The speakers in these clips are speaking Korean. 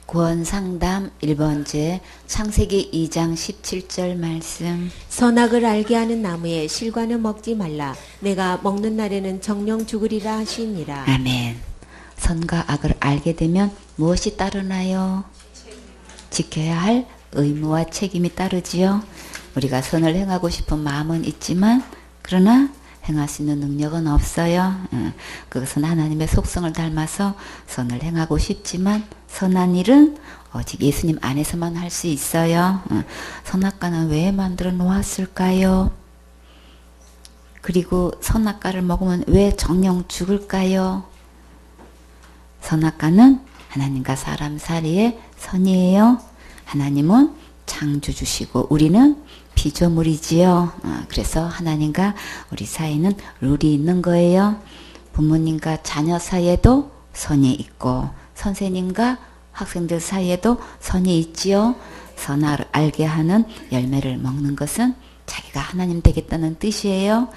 구원상담 1번째 창세기 2장 17절 말씀. 선악을 알게 하는 나무의 실과는 먹지 말라. 내가 먹는 날에는 정령 죽으리라 하시니라. 아멘. 선과 악을 알게 되면 무엇이 따르나요? 지켜야 할 의무와 책임이 따르지요. 우리가 선을 행하고 싶은 마음은 있지만 그러나 행할 수 있는 능력은 없어요. 그것은 하나님의 속성을 닮아서 선을 행하고 싶지만 선한 일은 오직 예수님 안에서만 할 수 있어요. 선악과는 왜 만들어 놓았을까요? 그리고 선악과를 먹으면 왜 정령 죽을까요? 선악과는 하나님과 사람 사이의 선이에요. 하나님은 창조주시고 우리는 피조물이지요. 그래서 하나님과 우리 사이는 룰이 있는 거예요. 부모님과 자녀 사이에도 선이 있고 선생님과 학생들 사이에도 선이 있지요. 선을 알게 하는 열매를 먹는 것은 자기가 하나님 되겠다는 뜻이에요.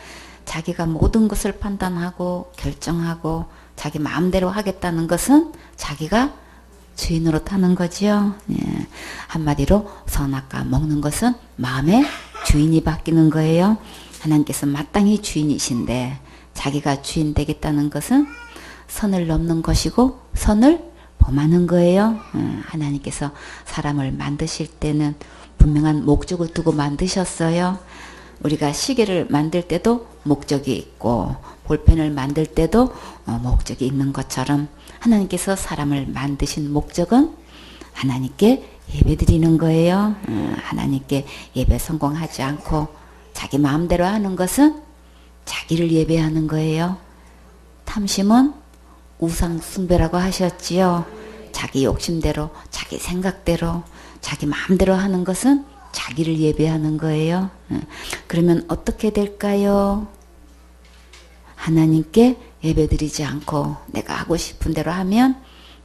자기가 모든 것을 판단하고 결정하고 자기 마음대로 하겠다는 것은 자기가 주인으로 타는 거지요. 예. 한마디로 선악과 먹는 것은 마음의 주인이 바뀌는 거예요. 하나님께서 마땅히 주인이신데 자기가 주인 되겠다는 것은 선을 넘는 것이고 선을 범하는 거예요. 하나님께서 사람을 만드실 때는 분명한 목적을 두고 만드셨어요. 우리가 시계를 만들 때도 목적이 있고 볼펜을 만들 때도 목적이 있는 것처럼 하나님께서 사람을 만드신 목적은 하나님께 예배드리는 거예요. 하나님께 예배 성공하지 않고 자기 마음대로 하는 것은 자기를 예배하는 거예요. 탐심은 우상 숭배라고 하셨지요. 자기 욕심대로 자기 생각대로 자기 마음대로 하는 것은 자기를 예배하는 거예요. 그러면 어떻게 될까요? 하나님께 예배드리지 않고 내가 하고 싶은 대로 하면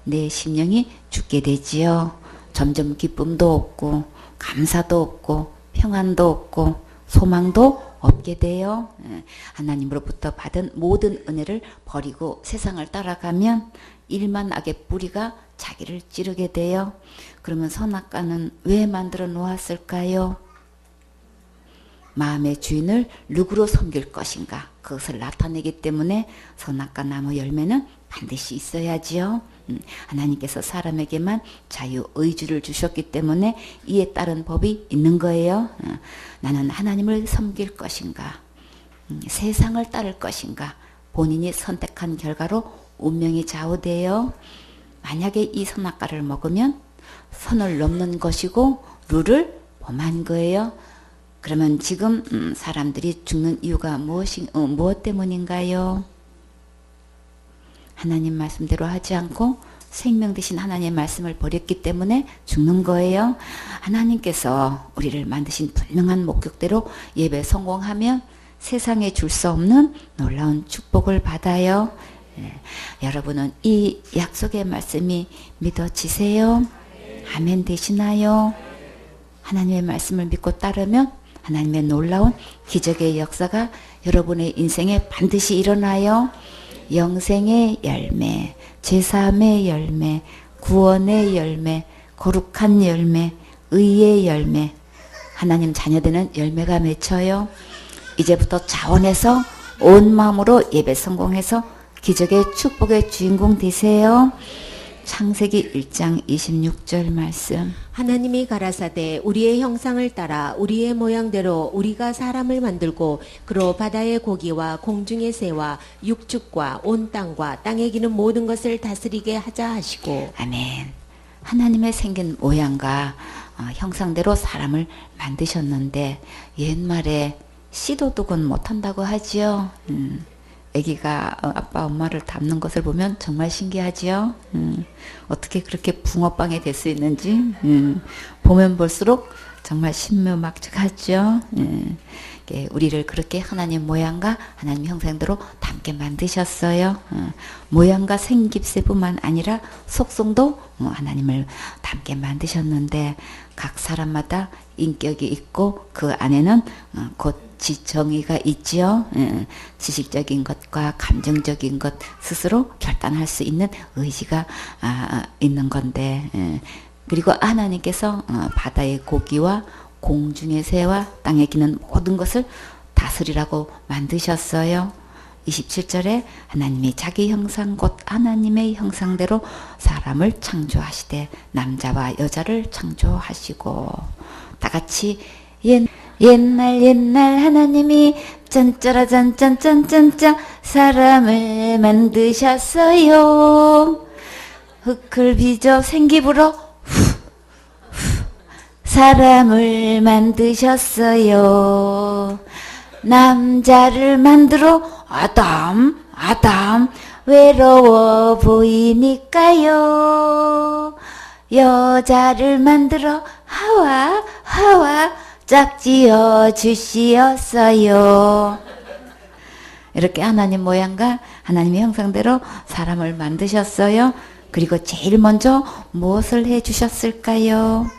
내 심령이 죽게 되지요. 점점 기쁨도 없고 감사도 없고 평안도 없고 소망도 없게 돼요. 하나님으로부터 받은 모든 은혜를 버리고 세상을 따라가면 일만 악의 뿌리가 자기를 찌르게 돼요. 그러면 선악과는 왜 만들어 놓았을까요? 마음의 주인을 누구로 섬길 것인가 그것을 나타내기 때문에 선악과 나무 열매는 반드시 있어야지요. 하나님께서 사람에게만 자유의지를 주셨기 때문에 이에 따른 법이 있는 거예요. 나는 하나님을 섬길 것인가 세상을 따를 것인가 본인이 선택한 결과로 운명이 좌우돼요. 만약에 이 선악과를 먹으면 선을 넘는 것이고 룰을 범한 거예요. 그러면 지금 사람들이 죽는 이유가 무엇 때문인가요? 하나님 말씀대로 하지 않고 생명 대신 하나님의 말씀을 버렸기 때문에 죽는 거예요. 하나님께서 우리를 만드신 분명한 목적대로 예배 성공하면 세상에 줄 수 없는 놀라운 축복을 받아요. 여러분은 이 약속의 말씀이 믿어지세요? 아멘 되시나요? 하나님의 말씀을 믿고 따르면 하나님의 놀라운 기적의 역사가 여러분의 인생에 반드시 일어나요. 영생의 열매, 제사함의 열매, 구원의 열매, 거룩한 열매, 의의 열매, 하나님 자녀되는 열매가 맺혀요. 이제부터 자원해서 온 마음으로 예배 성공해서 기적의 축복의 주인공 되세요. 창세기 1장 26절 말씀. 하나님이 가라사대 우리의 형상을 따라 우리의 모양대로 우리가 사람을 만들고 그로 바다의 고기와 공중의 새와 육축과 온 땅과 땅에 기는 모든 것을 다스리게 하자 하시고. 아멘. 하나님의 생긴 모양과 형상대로 사람을 만드셨는데 옛말에 씨도둑은 못한다고 하지요. 아기가 아빠 엄마를 닮는 것을 보면 정말 신기하지요. 어떻게 그렇게 붕어빵이 될 수 있는지 보면 볼수록 정말 신묘막측하죠. 우리를 그렇게 하나님 모양과 하나님 형상대로 닮게 만드셨어요. 모양과 생김새뿐만 아니라 속성도 하나님을 닮게 만드셨는데 각 사람마다 인격이 있고 그 안에는 곧 지정의가 있지요. 지식적인 것과 감정적인 것 스스로 결단할 수 있는 의지가 있는 건데 그리고 하나님께서 바다의 고기와 공중의 새와 땅에 기는 모든 것을 다스리라고 만드셨어요. 27절에 하나님이 자기 형상 곧 하나님의 형상대로 사람을 창조하시되 남자와 여자를 창조하시고 다 같이 옛날 하나님이 짠짜라 짠짠짠짠짠 사람을 만드셨어요. 흙을 빚어 생기부러 사람을 만드셨어요. 남자를 만들어 아담 외로워 보이니까요. 여자를 만들어 하와 짝지어 주시었어요. 이렇게 하나님 모양과 하나님의 형상대로 사람을 만드셨어요. 그리고 제일 먼저 무엇을 해주셨을까요?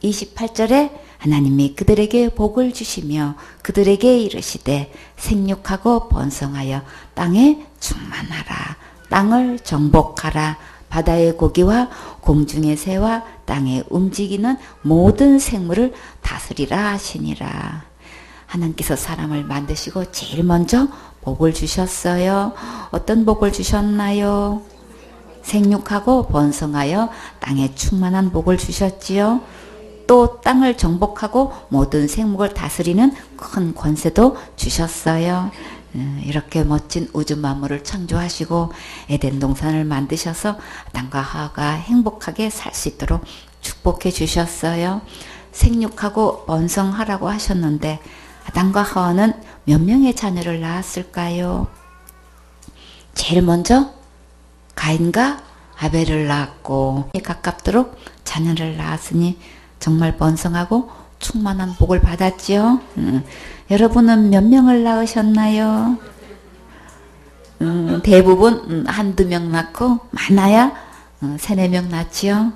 28절에 하나님이 그들에게 복을 주시며 그들에게 이르시되 생육하고 번성하여 땅에 충만하라. 땅을 정복하라. 바다의 고기와 공중의 새와 땅에 움직이는 모든 생물을 다스리라 하시니라. 하나님께서 사람을 만드시고 제일 먼저 복을 주셨어요. 어떤 복을 주셨나요? 생육하고 번성하여 땅에 충만한 복을 주셨지요. 또 땅을 정복하고 모든 생물을 다스리는 큰 권세도 주셨어요. 이렇게 멋진 우주 만물을 창조하시고 에덴 동산을 만드셔서 아담과 하와가 행복하게 살 수 있도록 축복해 주셨어요. 생육하고 번성하라고 하셨는데 아담과 하와는 몇 명의 자녀를 낳았을까요? 제일 먼저 가인과 아벨을 낳았고 가깝도록 자녀를 낳았으니 정말 번성하고 충만한 복을 받았지요. 여러분은 몇 명을 낳으셨나요? 대부분 한두 명 낳고 많아야 세네 명 낳지요.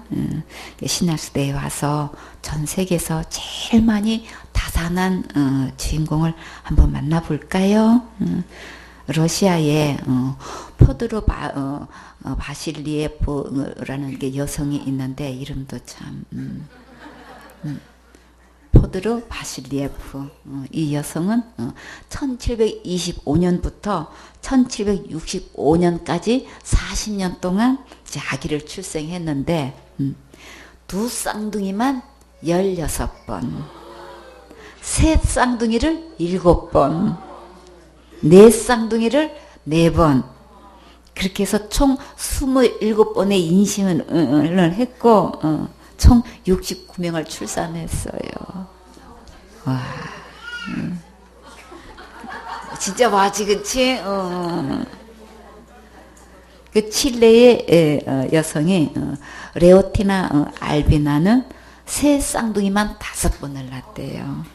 신약시대에 와서 전 세계에서 제일 많이 다산한 주인공을 한번 만나볼까요? 러시아에 포드로 바실리에프라는 게 여성이 있는데 이름도 참 포드로 바실리에프. 이 여성은 1725년부터 1765년까지 40년 동안 아기를 출생했는데 두 쌍둥이만 16번, 셋 쌍둥이를 7번, 네 쌍둥이를 4번, 그렇게 해서 총 27번의 임신을 했고 총 69명을 출산했어요. 와, 진짜 와지 그치? 그 칠레의 여성이 레오티나 알비나는 새 쌍둥이만 5번을 낳았대요.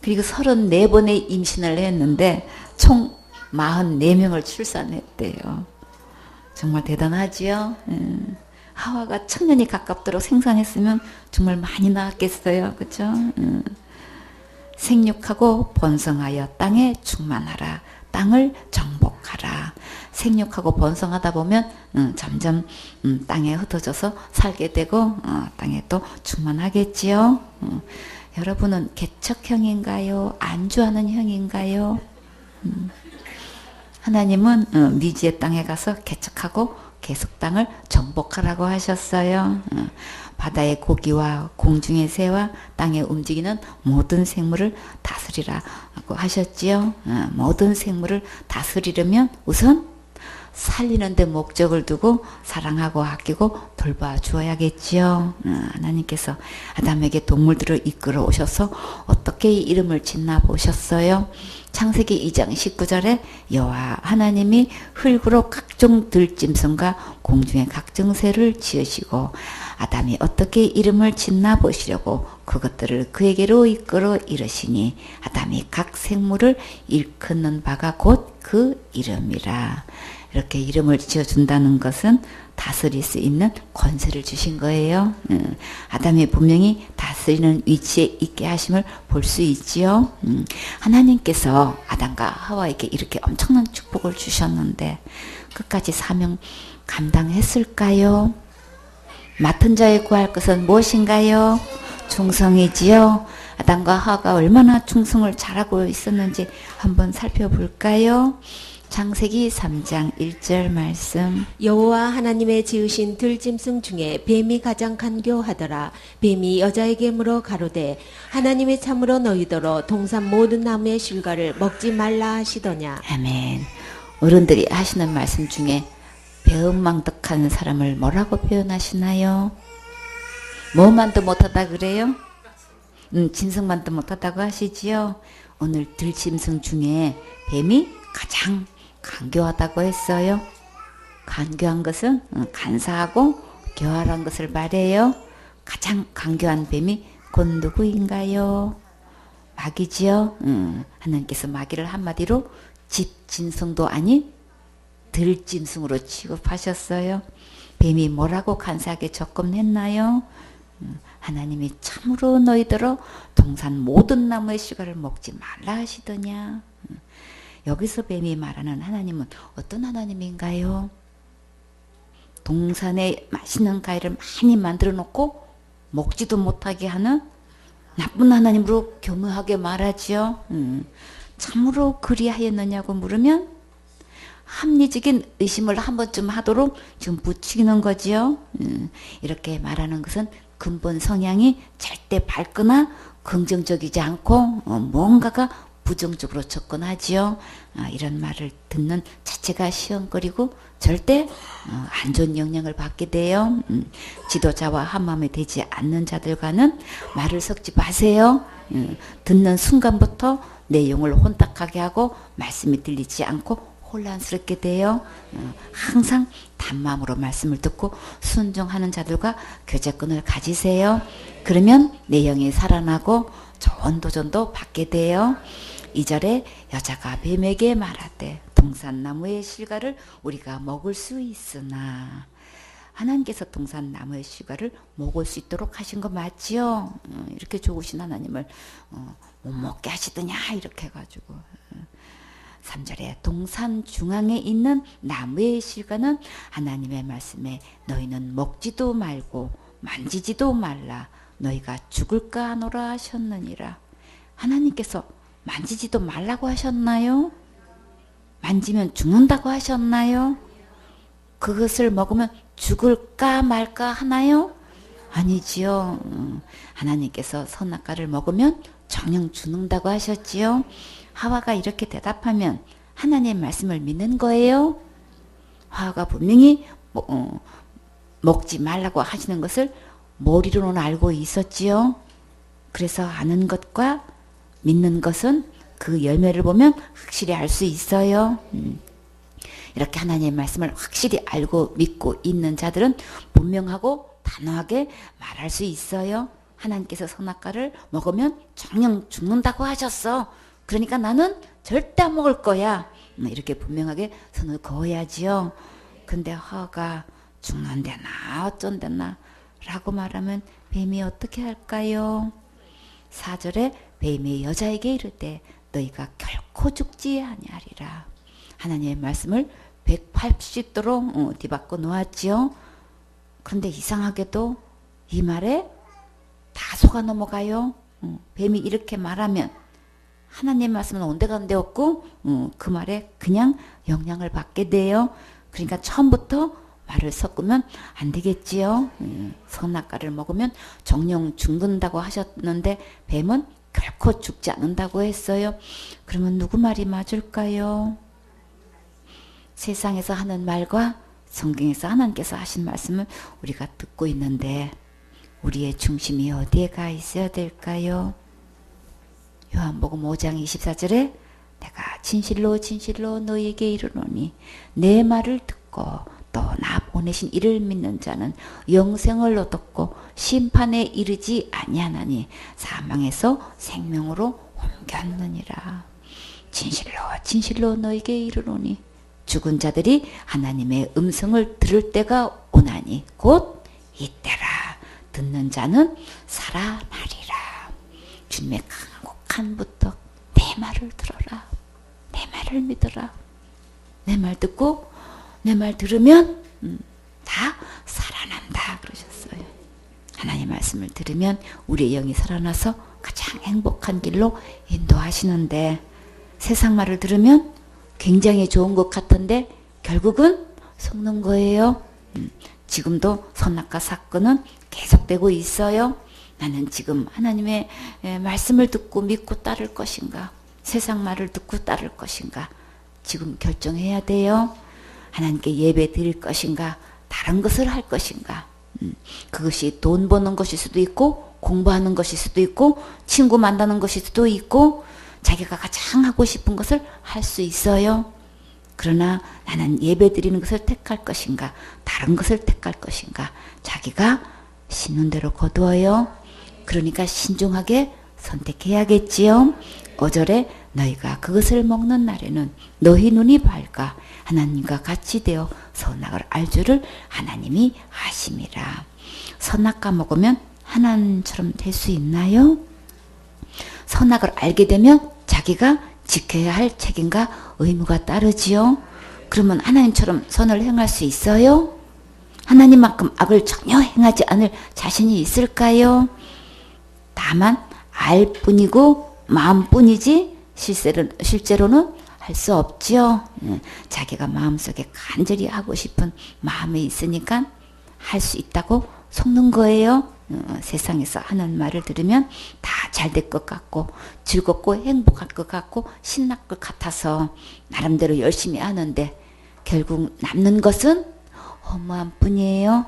그리고 34번의 임신을 했는데 총 44명을 출산했대요. 정말 대단하지요? 하와가 천년이 가깝도록 생산했으면 정말 많이 나왔겠어요. 그렇죠? 생육하고 번성하여 땅에 충만하라. 땅을 정복하라. 생육하고 번성하다 보면 점점 땅에 흩어져서 살게 되고 땅에 또 충만하겠지요. 여러분은 개척형인가요? 안주하는 형인가요? 하나님은 미지의 땅에 가서 개척하고 계속 땅을 정복하라고 하셨어요. 바다의 고기와 공중의 새와 땅에 움직이는 모든 생물을 다스리라고 하셨지요. 모든 생물을 다스리려면 우선 살리는 데 목적을 두고 사랑하고 아끼고 돌봐주어야겠지요. 하나님께서 아담에게 동물들을 이끌어 오셔서 어떻게 이 이름을 짓나 보셨어요? 창세기 2장 19절에 여호와 하나님이 흙으로 각종 들짐승과 공중의 각종 새를 지으시고 아담이 어떻게 이름을 짓나 보시려고 그것들을 그에게로 이끌어 이르시니 아담이 각 생물을 일컫는 바가 곧 그 이름이라. 이렇게 이름을 지어준다는 것은 다스릴 수 있는 권세를 주신 거예요. 아담이 분명히 다스리는 위치에 있게 하심을 볼 수 있지요. 하나님께서 아담과 하와에게 이렇게 엄청난 축복을 주셨는데 끝까지 사명 감당했을까요? 맡은 자에 구할 것은 무엇인가요? 충성이지요. 아담과 하와가 얼마나 충성을 잘하고 있었는지 한번 살펴볼까요? 창세기 3장 1절 말씀. 여호와 하나님의 지으신 들짐승 중에 뱀이 가장 간교하더라. 뱀이 여자에게 물어 가로되 하나님이 참으로 너희더러 동산 모든 나무의 실과를 먹지 말라 하시더냐. 아멘. 어른들이 하시는 말씀 중에 배은망덕한 사람을 뭐라고 표현하시나요? 뭐만도 못하다 그래요? 짐승만도 못하다고 하시지요. 오늘 들짐승 중에 뱀이 가장 간교하다고 했어요. 간교한 것은 간사하고 교활한 것을 말해요. 가장 간교한 뱀이 곧 누구인가요? 마귀지요. 하나님께서 마귀를 한마디로 집짐승도 아닌 들짐승으로 취급하셨어요. 뱀이 뭐라고 간사하게 접근했나요? 하나님이 참으로 너희들어 동산 모든 나무의 실과를 먹지 말라 하시더냐. 여기서 뱀이 말하는 하나님은 어떤 하나님인가요? 동산에 맛있는 과일을 많이 만들어 놓고 먹지도 못하게 하는 나쁜 하나님으로 교묘하게 말하지요. 참으로 그리하였느냐고 물으면 합리적인 의심을 한 번쯤 하도록 좀 부추기는 거지요. 이렇게 말하는 것은 근본 성향이 절대 밝거나 긍정적이지 않고 뭔가가 부정적으로 접근하지요. 이런 말을 듣는 자체가 시험거리고 절대 안 좋은 영향을 받게 돼요. 지도자와 한마음이 되지 않는 자들과는 말을 섞지 마세요. 듣는 순간부터 내용을 혼탁하게 하고 말씀이 들리지 않고 혼란스럽게 돼요. 항상 단마음으로 말씀을 듣고 순종하는 자들과 교제권을 가지세요. 그러면 내 영이 살아나고 좋은 도전도 받게 돼요. 2절에 여자가 뱀에게 말하되 동산나무의 실과를 우리가 먹을 수 있으나. 하나님께서 동산나무의 실과를 먹을 수 있도록 하신 거 맞지요? 이렇게 좋으신 하나님을 못 먹게 하시더냐 이렇게 해가지고 3절에 동산 중앙에 있는 나무의 실과는 하나님의 말씀에 너희는 먹지도 말고 만지지도 말라 너희가 죽을까 하노라 하셨느니라. 하나님께서 만지지도 말라고 하셨나요? 만지면 죽는다고 하셨나요? 그것을 먹으면 죽을까 말까 하나요? 아니지요. 하나님께서 선악과를 먹으면 정녕 죽는다고 하셨지요. 하와가 이렇게 대답하면 하나님의 말씀을 믿는 거예요. 하와가 분명히 먹지 말라고 하시는 것을 머리로는 알고 있었지요. 그래서 아는 것과 믿는 것은 그 열매를 보면 확실히 알 수 있어요. 이렇게 하나님의 말씀을 확실히 알고 믿고 있는 자들은 분명하고 단호하게 말할 수 있어요. 하나님께서 선악과를 먹으면 정녕 죽는다고 하셨어. 그러니까 나는 절대 안 먹을 거야. 이렇게 분명하게 선을 그어야지요. 근데 하와가 죽는데나 어쩐데나 라고 말하면 뱀이 어떻게 할까요? 4절에 뱀이 여자에게 이르되 너희가 결코 죽지 아니하리라. 하나님의 말씀을 180도로 뒤바꿔 놓았지요. 그런데 이상하게도 이 말에 다 속아 넘어가요. 뱀이 이렇게 말하면 하나님의 말씀은 온데간데 없고 그 말에 그냥 영향을 받게 돼요. 그러니까 처음부터 말을 섞으면 안 되겠지요. 선악과를 먹으면 정령 죽는다고 하셨는데 뱀은 결코 죽지 않는다고 했어요. 그러면 누구 말이 맞을까요? 세상에서 하는 말과 성경에서 하나님께서 하신 말씀을 우리가 듣고 있는데 우리의 중심이 어디에 가 있어야 될까요? 요한복음 5장 24절에 내가 진실로 진실로 너희에게 이르노니 내 말을 듣고 또 나 보내신 이를 믿는 자는 영생을 얻었고 심판에 이르지 아니하나니 사망에서 생명으로 옮겼느니라. 진실로 진실로 너희에게 이르노니 죽은 자들이 하나님의 음성을 들을 때가 오나니 곧 이때라. 듣는 자는 살아나리라. 주님의 간곡한 부탁, 내 말을 들어라. 내 말을 믿어라. 내 말 듣고 내 말 들으면 다 살아난다 그러셨어요. 하나님 말씀을 들으면 우리의 영이 살아나서 가장 행복한 길로 인도하시는데 세상 말을 들으면 굉장히 좋은 것 같은데 결국은 속는 거예요. 지금도 선악과 사건은 계속되고 있어요. 나는 지금 하나님의 말씀을 듣고 믿고 따를 것인가, 세상 말을 듣고 따를 것인가, 지금 결정해야 돼요. 하나님께 예배 드릴 것인가, 다른 것을 할 것인가. 그것이 돈 버는 것일 수도 있고 공부하는 것일 수도 있고 친구 만나는 것일 수도 있고 자기가 가장 하고 싶은 것을 할 수 있어요. 그러나 나는 예배 드리는 것을 택할 것인가, 다른 것을 택할 것인가. 자기가 신는 대로 거두어요. 그러니까 신중하게 선택해야겠지요. 5절에 너희가 그것을 먹는 날에는 너희 눈이 밝아 하나님과 같이 되어 선악을 알 줄을 하나님이 아심이라. 선악과 먹으면 하나님처럼 될 수 있나요? 선악을 알게 되면 자기가 지켜야 할 책임과 의무가 따르지요. 그러면 하나님처럼 선을 행할 수 있어요? 하나님만큼 악을 전혀 행하지 않을 자신이 있을까요? 다만 알 뿐이고 마음뿐이지 실제로는 할 수 없지요. 자기가 마음속에 간절히 하고 싶은 마음이 있으니까 할 수 있다고 속는 거예요. 세상에서 하는 말을 들으면 다 잘 될 것 같고 즐겁고 행복할 것 같고 신날 것 같아서 나름대로 열심히 하는데 결국 남는 것은 허무한 뿐이에요.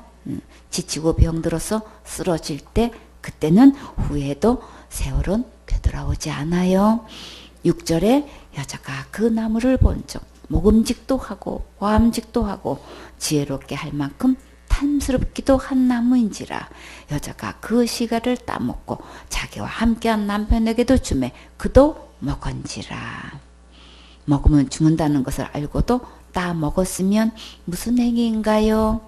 지치고 병들어서 쓰러질 때 그때는 후회도 세월은 되돌아오지 않아요. 6절에 여자가 그 나무를 본즉 모금직도 하고 보암직도 하고 지혜롭게 할 만큼 탐스럽기도 한 나무인지라. 여자가 그 시가를 따먹고 자기와 함께한 남편에게도 주매 그도 먹은지라. 먹으면 죽는다는 것을 알고도 따 먹었으면 무슨 행위인가요?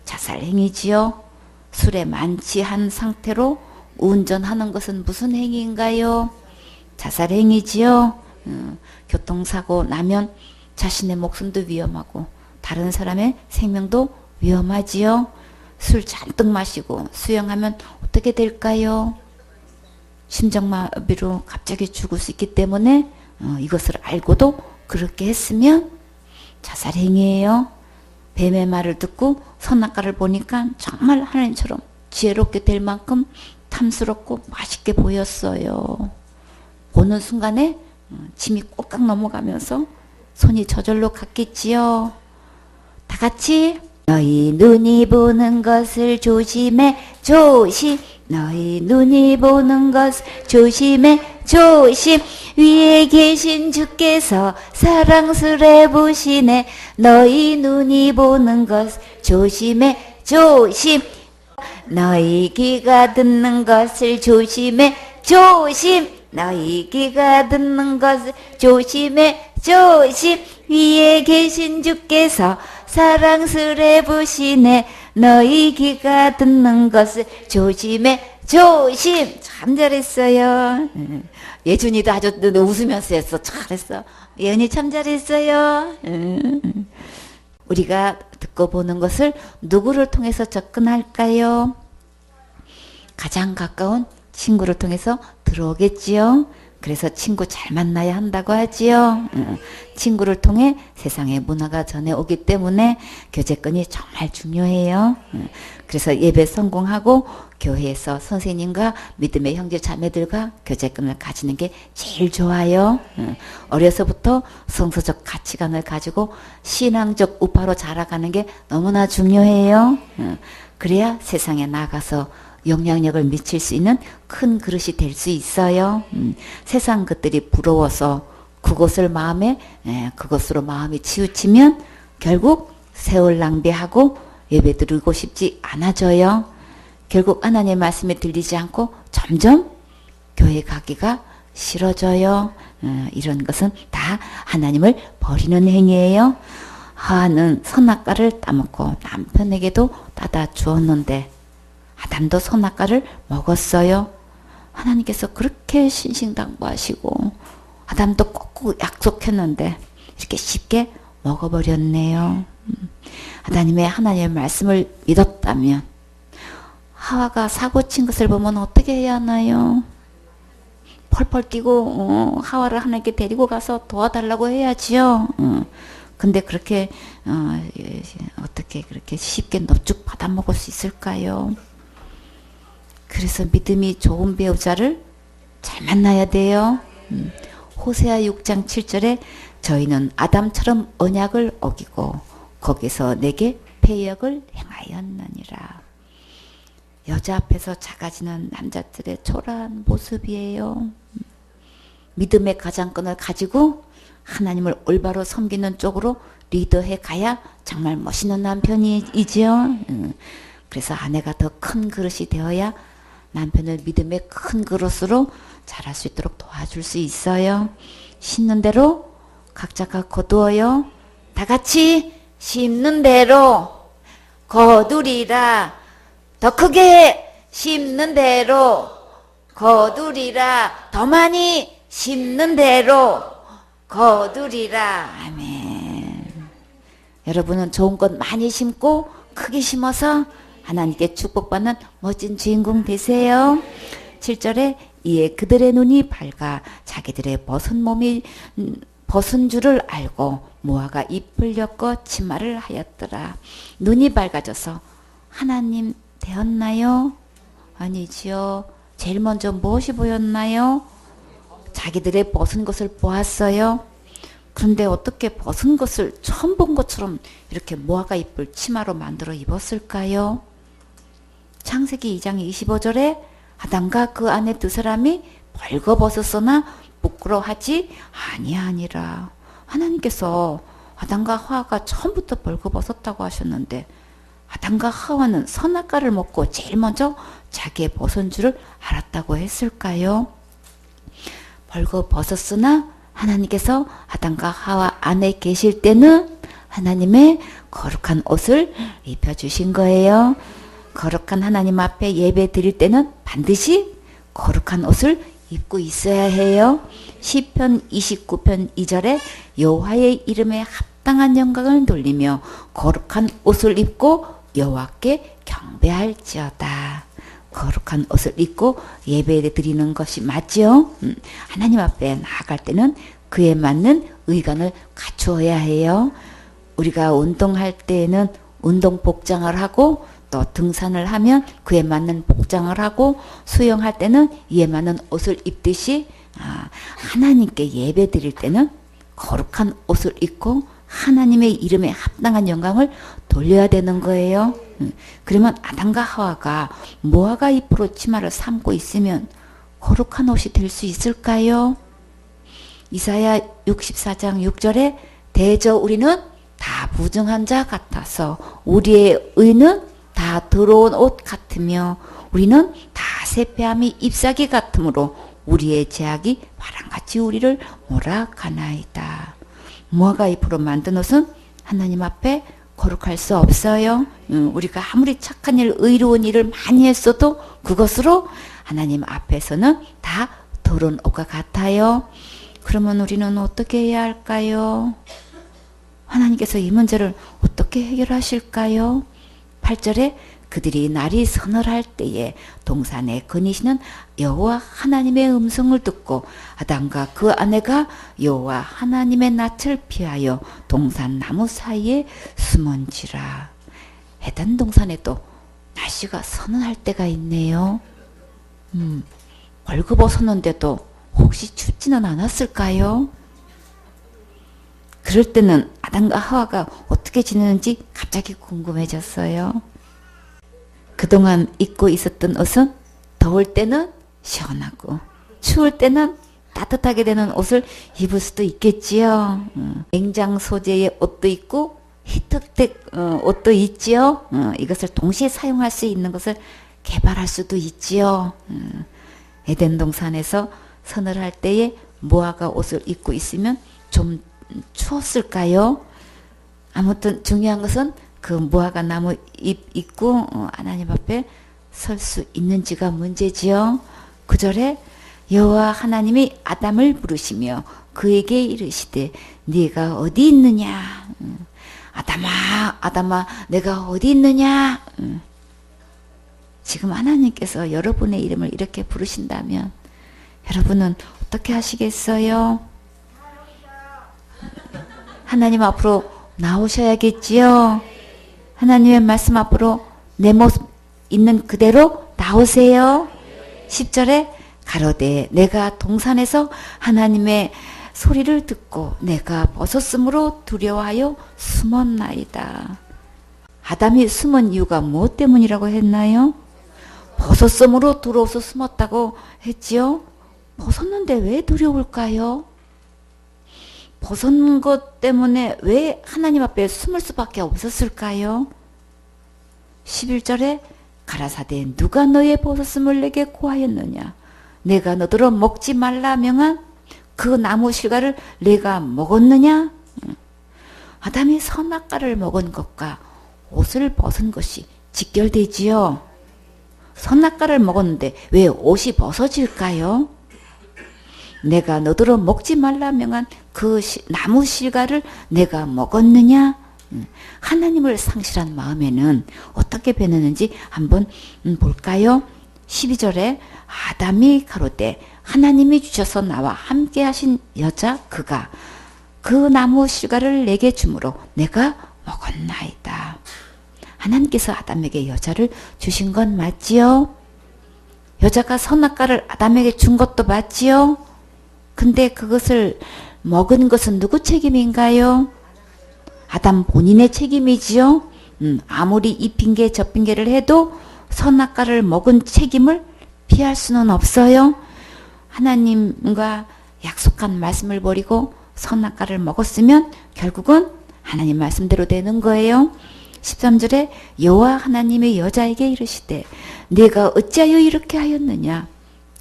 자살 행위지요. 술에 만취한 상태로 운전하는 것은 무슨 행위인가요? 자살 행위지요. 교통사고 나면 자신의 목숨도 위험하고 다른 사람의 생명도 위험하지요. 술 잔뜩 마시고 수영하면 어떻게 될까요? 심장마비로 갑자기 죽을 수 있기 때문에 이것을 알고도 그렇게 했으면 자살행위예요. 뱀의 말을 듣고 선악과를 보니까 정말 하나님처럼 지혜롭게 될 만큼 탐스럽고 맛있게 보였어요. 보는 순간에 침이 꼭딱 넘어가면서 손이 저절로 갔겠지요. 다 같이 너희 눈이 보는 것을 조심해 조심. 너희 눈이 보는 것을 조심해 조심. 위에 계신 주께서 사랑스레 보시네. 너희 눈이 보는 것을 조심해 조심. 너희 귀가 듣는 것을 조심해 조심. 너희 귀가 듣는 것을 조심해 조심. 위에 계신 주께서 사랑스레 보시네. 너희 귀가 듣는 것을 조심해 조심. 참 잘했어요. 예준이도 아주 웃으면서 했어. 잘했어. 예은이 참 잘했어요. 우리가 듣고 보는 것을 누구를 통해서 접근할까요? 가장 가까운 친구를 통해서 들어오겠지요. 그래서 친구 잘 만나야 한다고 하지요. 친구를 통해 세상의 문화가 전해오기 때문에 교제권이 정말 중요해요. 그래서 예배 성공하고 교회에서 선생님과 믿음의 형제 자매들과 교제권을 가지는 게 제일 좋아요. 어려서부터 성서적 가치관을 가지고 신앙적 우파로 자라가는 게 너무나 중요해요. 그래야 세상에 나가서 영향력을 미칠 수 있는 큰 그릇이 될 수 있어요. 세상 것들이 부러워서 그것으로 마음이 치우치면 결국 세월 낭비하고 예배 드리고 싶지 않아져요. 결국 하나님의 말씀이 들리지 않고 점점 교회 가기가 싫어져요. 이런 것은 다 하나님을 버리는 행위예요. 하와는 선악과를 따먹고 남편에게도 따다 주었는데 아담도 선악과를 먹었어요. 하나님께서 그렇게 신신당부하시고 아담도 꼭 약속했는데 이렇게 쉽게 먹어버렸네요. 하나님의 말씀을 믿었다면 하와가 사고 친 것을 보면 어떻게 해야 하나요? 펄펄 뛰고 하와를 하나님께 데리고 가서 도와달라고 해야지요. 근데 그렇게 어떻게 그렇게 쉽게 넙죽 받아먹을 수 있을까요? 그래서 믿음이 좋은 배우자를 잘 만나야 돼요. 호세아 6장 7절에 저희는 아담처럼 언약을 어기고 거기서 내게 패역을 행하였느니라. 여자 앞에서 작아지는 남자들의 초라한 모습이에요. 믿음의 가장권을 가지고 하나님을 올바로 섬기는 쪽으로 리더해 가야 정말 멋있는 남편이지요. 그래서 아내가 더 큰 그릇이 되어야 남편을 믿음의 큰 그릇으로 자랄 수 있도록 도와줄 수 있어요. 심는 대로 각자가 거두어요. 다 같이 심는 대로 거두리라. 더 크게 심는 대로 거두리라. 더 많이 심는 대로 거두리라. 아멘. 여러분은 좋은 것 많이 심고 크게 심어서 하나님께 축복받는 멋진 주인공 되세요. 7절에 이에 그들의 눈이 밝아 자기들의 벗은 줄을 알고 모아가 잎을 엮어 치마를 하였더라. 눈이 밝아져서 하나님 되었나요? 아니지요. 제일 먼저 무엇이 보였나요? 자기들의 벗은 것을 보았어요. 그런데 어떻게 벗은 것을 처음 본 것처럼 이렇게 모아가 잎을 치마로 만들어 입었을까요? 창세기 2장 25절에 아담과 그 아내 두 사람이 벌거벗었으나 부끄러워하지 아니하니라. 하나님께서 아담과 하와가 처음부터 벌거벗었다고 하셨는데 아담과 하와는 선악과를 먹고 제일 먼저 자기의 벗은 줄을 알았다고 했을까요? 벌거벗었으나 하나님께서 아담과 하와 안에 계실 때는 하나님의 거룩한 옷을 입혀주신 거예요. 거룩한 하나님 앞에 예배 드릴 때는 반드시 거룩한 옷을 입고 있어야 해요. 시편 29편 2절에 여호와의 이름에 합당한 영광을 돌리며 거룩한 옷을 입고 여호와께 경배할지어다. 거룩한 옷을 입고 예배 드리는 것이 맞죠? 하나님 앞에 나아갈 때는 그에 맞는 의관을 갖추어야 해요. 우리가 운동할 때에는 운동 복장을 하고 또 등산을 하면 그에 맞는 복장을 하고 수영할 때는 이에 맞는 옷을 입듯이 하나님께 예배 드릴 때는 거룩한 옷을 입고 하나님의 이름에 합당한 영광을 돌려야 되는 거예요. 그러면 아담과 하와가 모아가 잎으로 치마를 삼고 있으면 거룩한 옷이 될 수 있을까요? 이사야 64장 6절에 대저 우리는 다 부정한 자 같아서 우리의 의는 다 더러운 옷 같으며 우리는 다 세폐함이 잎사귀 같으므로 우리의 제약이 바람같이 우리를 몰아가나이다. 모아가 잎으로 만든 옷은 하나님 앞에 거룩할 수 없어요. 우리가 아무리 착한 일, 의로운 일을 많이 했어도 그것으로 하나님 앞에서는 다 더러운 옷과 같아요. 그러면 우리는 어떻게 해야 할까요? 하나님께서 이 문제를 어떻게 해결하실까요? 8절에 그들이 날이 서늘할 때에 동산에 거니시는 여호와 하나님의 음성을 듣고 아담과 그 아내가 여호와 하나님의 낯을 피하여 동산 나무 사이에 숨은지라. 에덴 동산에도 날씨가 서늘할 때가 있네요. 벌거벗었는데도 혹시 춥지는 않았을까요? 그럴 때는 아담과 하와가 어떻게 지내는지 갑자기 궁금해졌어요. 그동안 입고 있었던 옷은 더울 때는 시원하고 추울 때는 따뜻하게 되는 옷을 입을 수도 있겠지요. 냉장 소재의 옷도 있고 히트텍 옷도 있지요. 이것을 동시에 사용할 수 있는 것을 개발할 수도 있지요. 에덴 동산에서 서늘할 때에 무화과 옷을 입고 있으면 좀 추웠을까요? 아무튼 중요한 것은 그 무화과 나무 잎 입고 하나님 앞에 설 수 있는지가 문제지요. 9절에 여호와 하나님이 아담을 부르시며 그에게 이르시되 네가 어디 있느냐. 아담아 아담아 내가 어디 있느냐. 지금 하나님께서 여러분의 이름을 이렇게 부르신다면 여러분은 어떻게 하시겠어요? 하나님 앞으로 나오셔야겠지요. 하나님의 말씀 앞으로 내 모습 있는 그대로 나오세요. 10절에 가로되 내가 동산에서 하나님의 소리를 듣고 내가 벗었으므로 두려워하여 숨었나이다. 아담이 숨은 이유가 무엇 때문이라고 했나요? 벗었으므로 두려워서 숨었다고 했지요. 벗었는데 왜 두려울까요? 벗은 것 때문에 왜 하나님 앞에 숨을 수밖에 없었을까요? 11절에 가라사대 누가 너의 벗었음을 내게 고하였느냐. 내가 너더러 먹지 말라 명한 그 나무 실과를 내가 먹었느냐. 아담이 선악과를 먹은 것과 옷을 벗은 것이 직결되지요. 선악과를 먹었는데 왜 옷이 벗어질까요? 내가 너더러 먹지 말라 명한 그 나무 실과를 내가 먹었느냐? 하나님을 상실한 마음에는 어떻게 변했는지 한번 볼까요? 12절에 아담이 가로되 하나님이 주셔서 나와 함께 하신 여자 그가 그 나무 실과를 내게 주므로 내가 먹었나이다. 하나님께서 아담에게 여자를 주신 건 맞지요? 여자가 선악과를 아담에게 준 것도 맞지요? 근데 그것을 먹은 것은 누구 책임인가요? 아담 본인의 책임이지요. 아무리 이 핑계 저 핑계를 해도 선악과를 먹은 책임을 피할 수는 없어요. 하나님과 약속한 말씀을 버리고 선악과를 먹었으면 결국은 하나님 말씀대로 되는 거예요. 13절에 여호와 하나님의 여자에게 이르시되 네가 어찌하여 이렇게 하였느냐.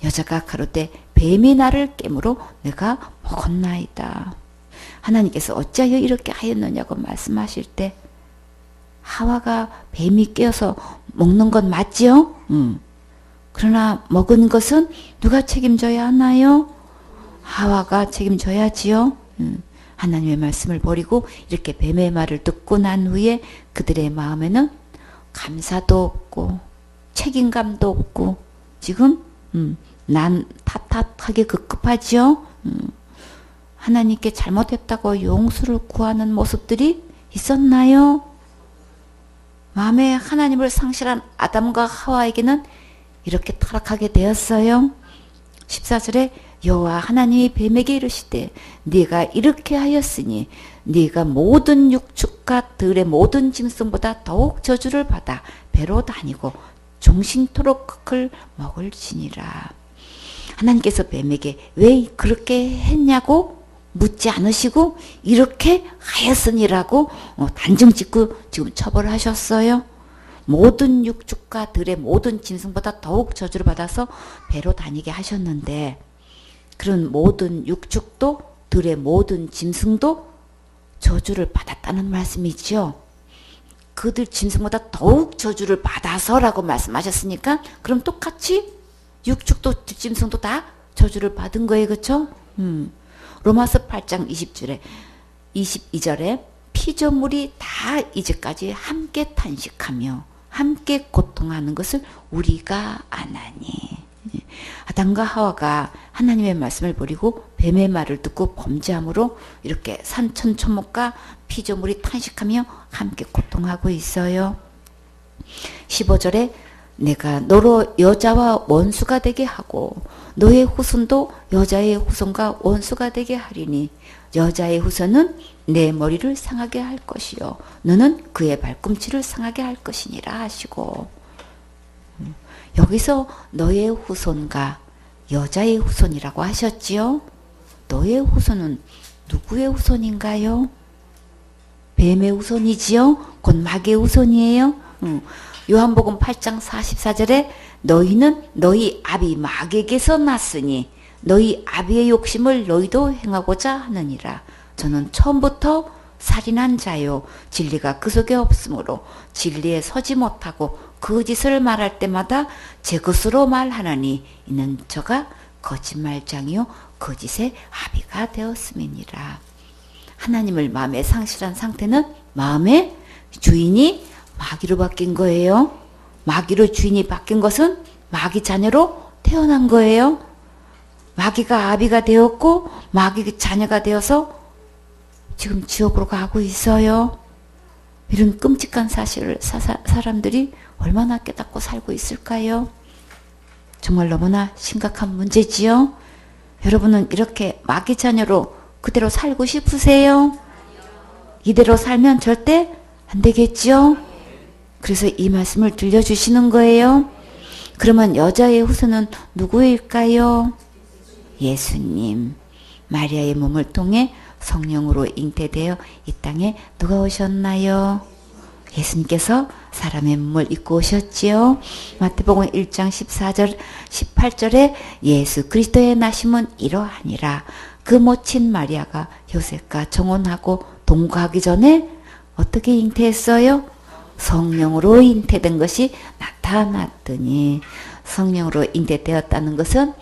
여자가 가로되 뱀이 나를 깨므로 내가 먹었나이다. 하나님께서 어찌하여 이렇게 하였느냐고 말씀하실 때 하와가 뱀이 깨어서 먹는 건 맞지요? 그러나 먹은 것은 누가 책임져야 하나요? 하와가 책임져야지요. 하나님의 말씀을 버리고 이렇게 뱀의 말을 듣고 난 후에 그들의 마음에는 감사도 없고 책임감도 없고 지금 난 탓하기 급급하지요. 하나님께 잘못했다고 용서를 구하는 모습들이 있었나요? 마음에 하나님을 상실한 아담과 하와에게는 이렇게 타락하게 되었어요. 14절에 여호와 하나님이 뱀에게 이르시되 네가 이렇게 하였으니 네가 모든 육축과 들의 모든 짐승보다 더욱 저주를 받아 배로 다니고 종신토록 흙을 먹을지니라. 하나님께서 뱀에게 왜 그렇게 했냐고 묻지 않으시고 이렇게 하였으니라고 단정 짓고 지금 처벌하셨어요. 모든 육축과 들의 모든 짐승보다 더욱 저주를 받아서 배로 다니게 하셨는데 그런 모든 육축도 들의 모든 짐승도 저주를 받았다는 말씀이지요. 그들 짐승보다 더욱 저주를 받아서라고 말씀하셨으니까 그럼 똑같이 육축도 짐승도 다 저주를 받은 거예요. 그렇죠? 로마서 8장 22절에 피조물이 다 이제까지 함께 탄식하며 함께 고통하는 것을 우리가 아나니. 아담과 하와가 하나님의 말씀을 버리고 뱀의 말을 듣고 범죄함으로 이렇게 산천초목과 피조물이 탄식하며 함께 고통하고 있어요. 15절에 내가 너로 여자와 원수가 되게 하고 너의 후손도 여자의 후손과 원수가 되게 하리니 여자의 후손은 내 머리를 상하게 할 것이요 너는 그의 발꿈치를 상하게 할 것이니라 하시고, 여기서 너의 후손과 여자의 후손이라고 하셨지요. 너의 후손은 누구의 후손인가요? 뱀의 후손이지요. 곧 마귀의 후손이에요. 요한복음 8장 44절에 너희는 너희 아비 마귀에게서 났으니 너희 아비의 욕심을 너희도 행하고자 하느니라. 저는 처음부터 살인한 자요 진리가 그 속에 없으므로 진리에 서지 못하고 거짓을 말할 때마다 제 것으로 말하나니 이는 저가 거짓말장이요 거짓의 아비가 되었음이니라. 하나님을 마음에 상실한 상태는 마음의 주인이 마귀로 바뀐 거예요. 마귀로 주인이 바뀐 것은 마귀 자녀로 태어난 거예요. 마귀가 아비가 되었고 마귀 자녀가 되어서 지금 지옥으로 가고 있어요. 이런 끔찍한 사실을 사람들이 얼마나 깨닫고 살고 있을까요? 정말 너무나 심각한 문제지요. 여러분은 이렇게 마귀 자녀로 그대로 살고 싶으세요? 이대로 살면 절대 안 되겠지요. 그래서 이 말씀을 들려주시는 거예요. 그러면 여자의 후손은 누구일까요? 예수님. 마리아의 몸을 통해 성령으로 잉태되어 이 땅에 누가 오셨나요? 예수님께서 사람의 몸을 입고 오셨지요. 마태복음 1장 14절 18절에 예수 그리스도의 나심은 이러하니라. 그 모친 마리아가 요셉과 정혼하고 동거하기 전에 어떻게 잉태했어요? 성령으로 잉태된 것이 나타났더니, 성령으로 잉태되었다는 것은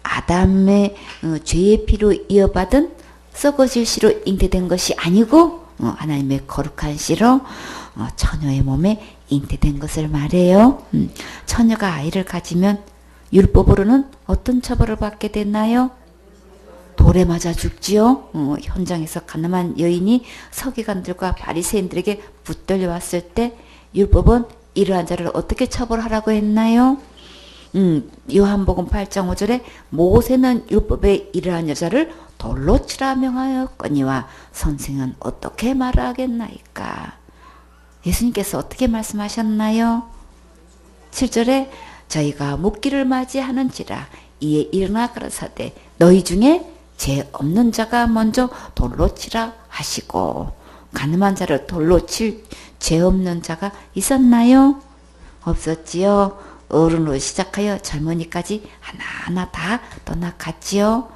아담의 죄의 피로 이어받은 썩어질 씨로 잉태된 것이 아니고 하나님의 거룩한 씨로 처녀의 몸에 잉태된 것을 말해요. 처녀가 아이를 가지면 율법으로는 어떤 처벌을 받게 됐나요? 돌에 맞아 죽지요. 현장에서 가늠한 여인이 서기관들과 바리새인들에게 붙들려 왔을 때 율법은 이러한 자를 어떻게 처벌하라고 했나요? 요한복음 8장 5절에 모세는 율법에 이러한 여자를 돌로 치라 명하였거니와 선생은 어떻게 말하겠나이까. 예수님께서 어떻게 말씀하셨나요? 7절에 저희가 묵기를 맞이하는지라 이에 일어나 가라사대 너희 중에 죄 없는 자가 먼저 돌로 치라 하시고, 가늠한 자를 돌로 칠 죄 없는 자가 있었나요? 없었지요. 어른으로 시작하여 젊은이까지 하나하나 다 떠나갔지요.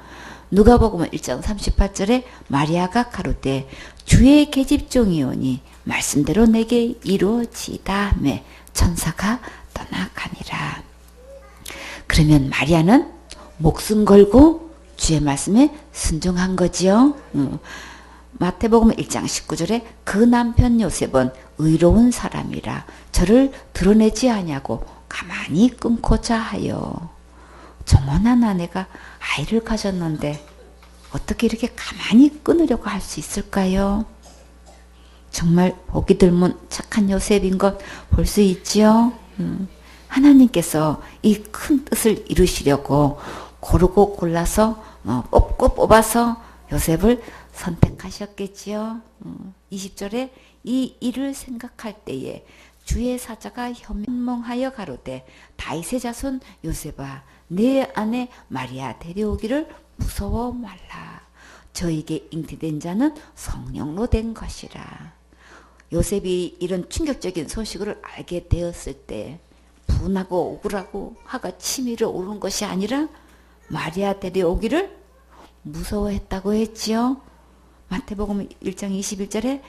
누가복음 1장 38절에 마리아가 가로되 주의 계집종이오니 말씀대로 내게 이루어지다매 천사가 떠나가니라. 그러면 마리아는 목숨 걸고 주의 말씀에 순종한 거지요. 마태복음 1장 19절에 그 남편 요셉은 의로운 사람이라 저를 드러내지 아니하고 가만히 끊고자 하여. 정원한 아내가 아이를 가졌는데 어떻게 이렇게 가만히 끊으려고 할 수 있을까요? 정말 보기 드문 착한 요셉인 것 볼 수 있지요. 하나님께서 이 큰 뜻을 이루시려고 고르고 골라서 뽑고 뽑아서 요셉을 선택하셨겠지요. 20절에 이 일을 생각할 때에 주의 사자가 현몽하여 가로되 다윗의 자손 요셉아 내 아내 마리아 데려오기를 무서워 말라. 저에게 잉태된 자는 성령로 된 것이라. 요셉이 이런 충격적인 소식을 알게 되었을 때 분하고 억울하고 화가 치밀어 오른 것이 아니라 마리아 데려오기를 무서워했다고 했지요. 마태복음 1장 21절에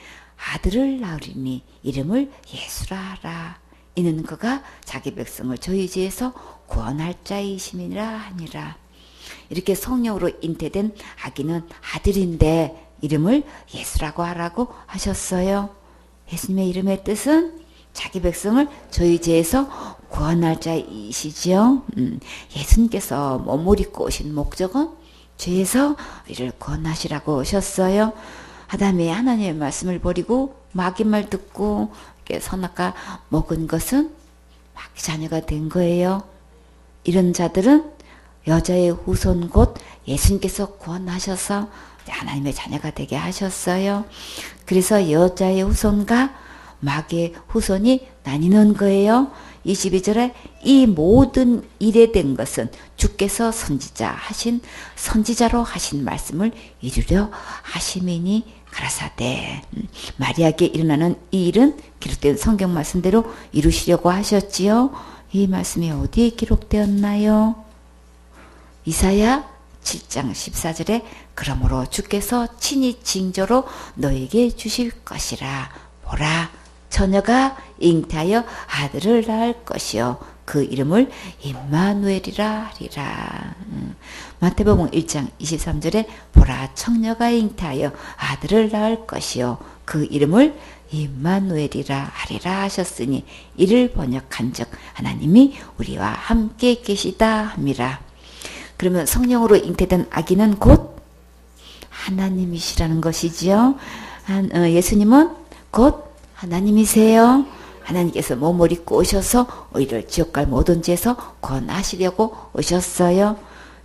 아들을 낳으리니 이름을 예수라 하라. 이는 그가 자기 백성을 저희 죄에서 구원할 자이심이라 하니라. 이렇게 성령으로 잉태된 아기는 아들인데 이름을 예수라고 하라고 하셨어요. 예수님의 이름의 뜻은 자기 백성을 저희 죄에서 구원할 자이시지요. 예수님께서 몸을 입고 오신 목적은 죄에서 이를 구원하시라고 오셨어요. 아담이 하나님의 말씀을 버리고 마귀 말 듣고 선악과 먹은 것은 마귀 자녀가 된 거예요. 이런 자들은 여자의 후손 곧 예수님께서 구원하셔서 하나님의 자녀가 되게 하셨어요. 그래서 여자의 후손과 마귀의 후손이 나뉘는 거예요. 22절에 이 모든 일에 된 것은 주께서 선지자로 하신 말씀을 이루려 하심이니 가라사대. 마리아에게 일어나는 이 일은 기록된 성경 말씀대로 이루시려고 하셨지요. 이 말씀이 어디에 기록되었나요? 이사야 7장 14절에 그러므로 주께서 친히 징조로 너에게 주실 것이라. 보라, 처녀가 잉태하여 아들을 낳을 것이요 그 이름을 임마누엘이라 하리라. 마태복음 1장 23절에 보라, 청녀가 잉태하여 아들을 낳을 것이요 그 이름을 임마누엘이라 하리라 하셨으니 이를 번역한즉 하나님이 우리와 함께 계시다 함이라. 그러면 성령으로 잉태된 아기는 곧 하나님이시라는 것이지요. 예수님은 곧 하나님이세요. 하나님께서 몸을 입고 오셔서 우리를 지옥 갈 모든 죄에서 구원하시려고 오셨어요.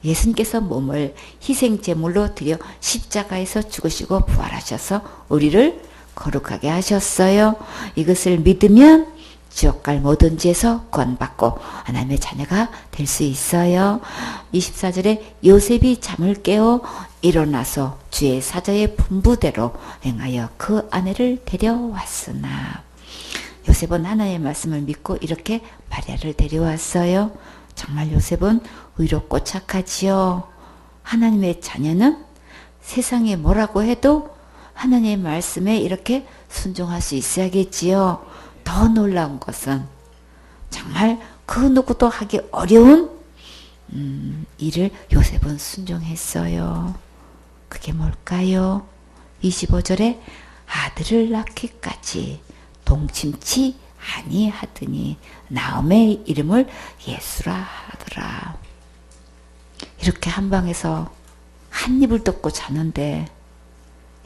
예수님께서 몸을 희생제물로 드려 십자가에서 죽으시고 부활하셔서 우리를 거룩하게 하셨어요. 이것을 믿으면 지옥 갈 모든 죄에서 구원받고 하나님의 자녀가 될 수 있어요. 24절에 요셉이 잠을 깨어 일어나서 주의 사자의 분부대로 행하여 그 아내를 데려왔으나. 요셉은 하나님의 말씀을 믿고 이렇게 마리아를 데려왔어요. 정말 요셉은 의롭고 착하지요. 하나님의 자녀는 세상에 뭐라고 해도 하나님의 말씀에 이렇게 순종할 수 있어야겠지요. 더 놀라운 것은 정말 그 누구도 하기 어려운 일을 요셉은 순종했어요. 그게 뭘까요? 25절에 아들을 낳기까지 동침치 아니하더니 나음의 이름을 예수라 하더라. 이렇게 한방에서 한 입을 덮고 자는데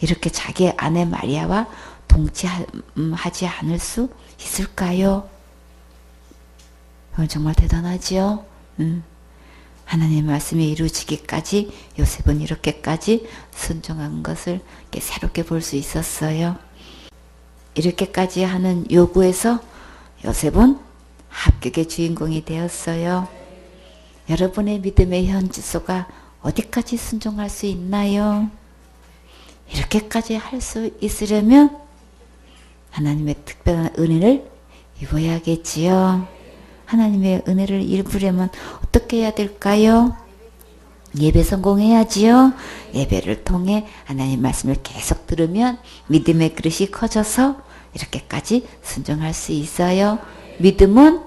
이렇게 자기 아내 마리아와 동침하지 않을 수 있을까요? 그건 정말 대단하지요. 하나님의 말씀이 이루어지기까지 요셉은 이렇게까지 순종한 것을 이렇게 새롭게 볼 수 있었어요. 이렇게까지 하는 요구에서 요셉은 합격의 주인공이 되었어요. 여러분의 믿음의 현주소가 어디까지 순종할 수 있나요? 이렇게까지 할 수 있으려면 하나님의 특별한 은혜를 입어야겠지요. 하나님의 은혜를 입으려면 어떻게 해야 될까요? 예배 성공해야지요. 예배를 통해 하나님 말씀을 계속 들으면 믿음의 그릇이 커져서 이렇게까지 순종할 수 있어요. 믿음은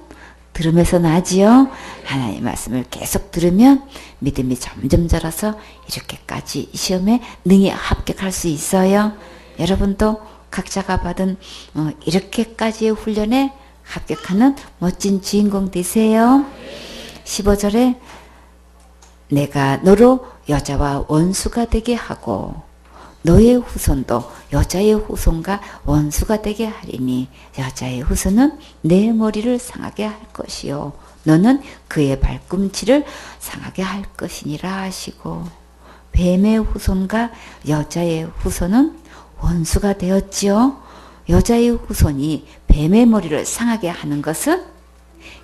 들으면서 나지요. 하나님 말씀을 계속 들으면 믿음이 점점 자라서 이렇게까지 시험에 능히 합격할 수 있어요. 여러분도 각자가 받은 이렇게까지의 훈련에 합격하는 멋진 주인공 되세요. 15절에 내가 너로 여자와 원수가 되게 하고 너의 후손도 여자의 후손과 원수가 되게 하리니 여자의 후손은 내 머리를 상하게 할 것이요 너는 그의 발꿈치를 상하게 할 것이니라 하시고, 뱀의 후손과 여자의 후손은 원수가 되었지요. 여자의 후손이 뱀의 머리를 상하게 하는 것은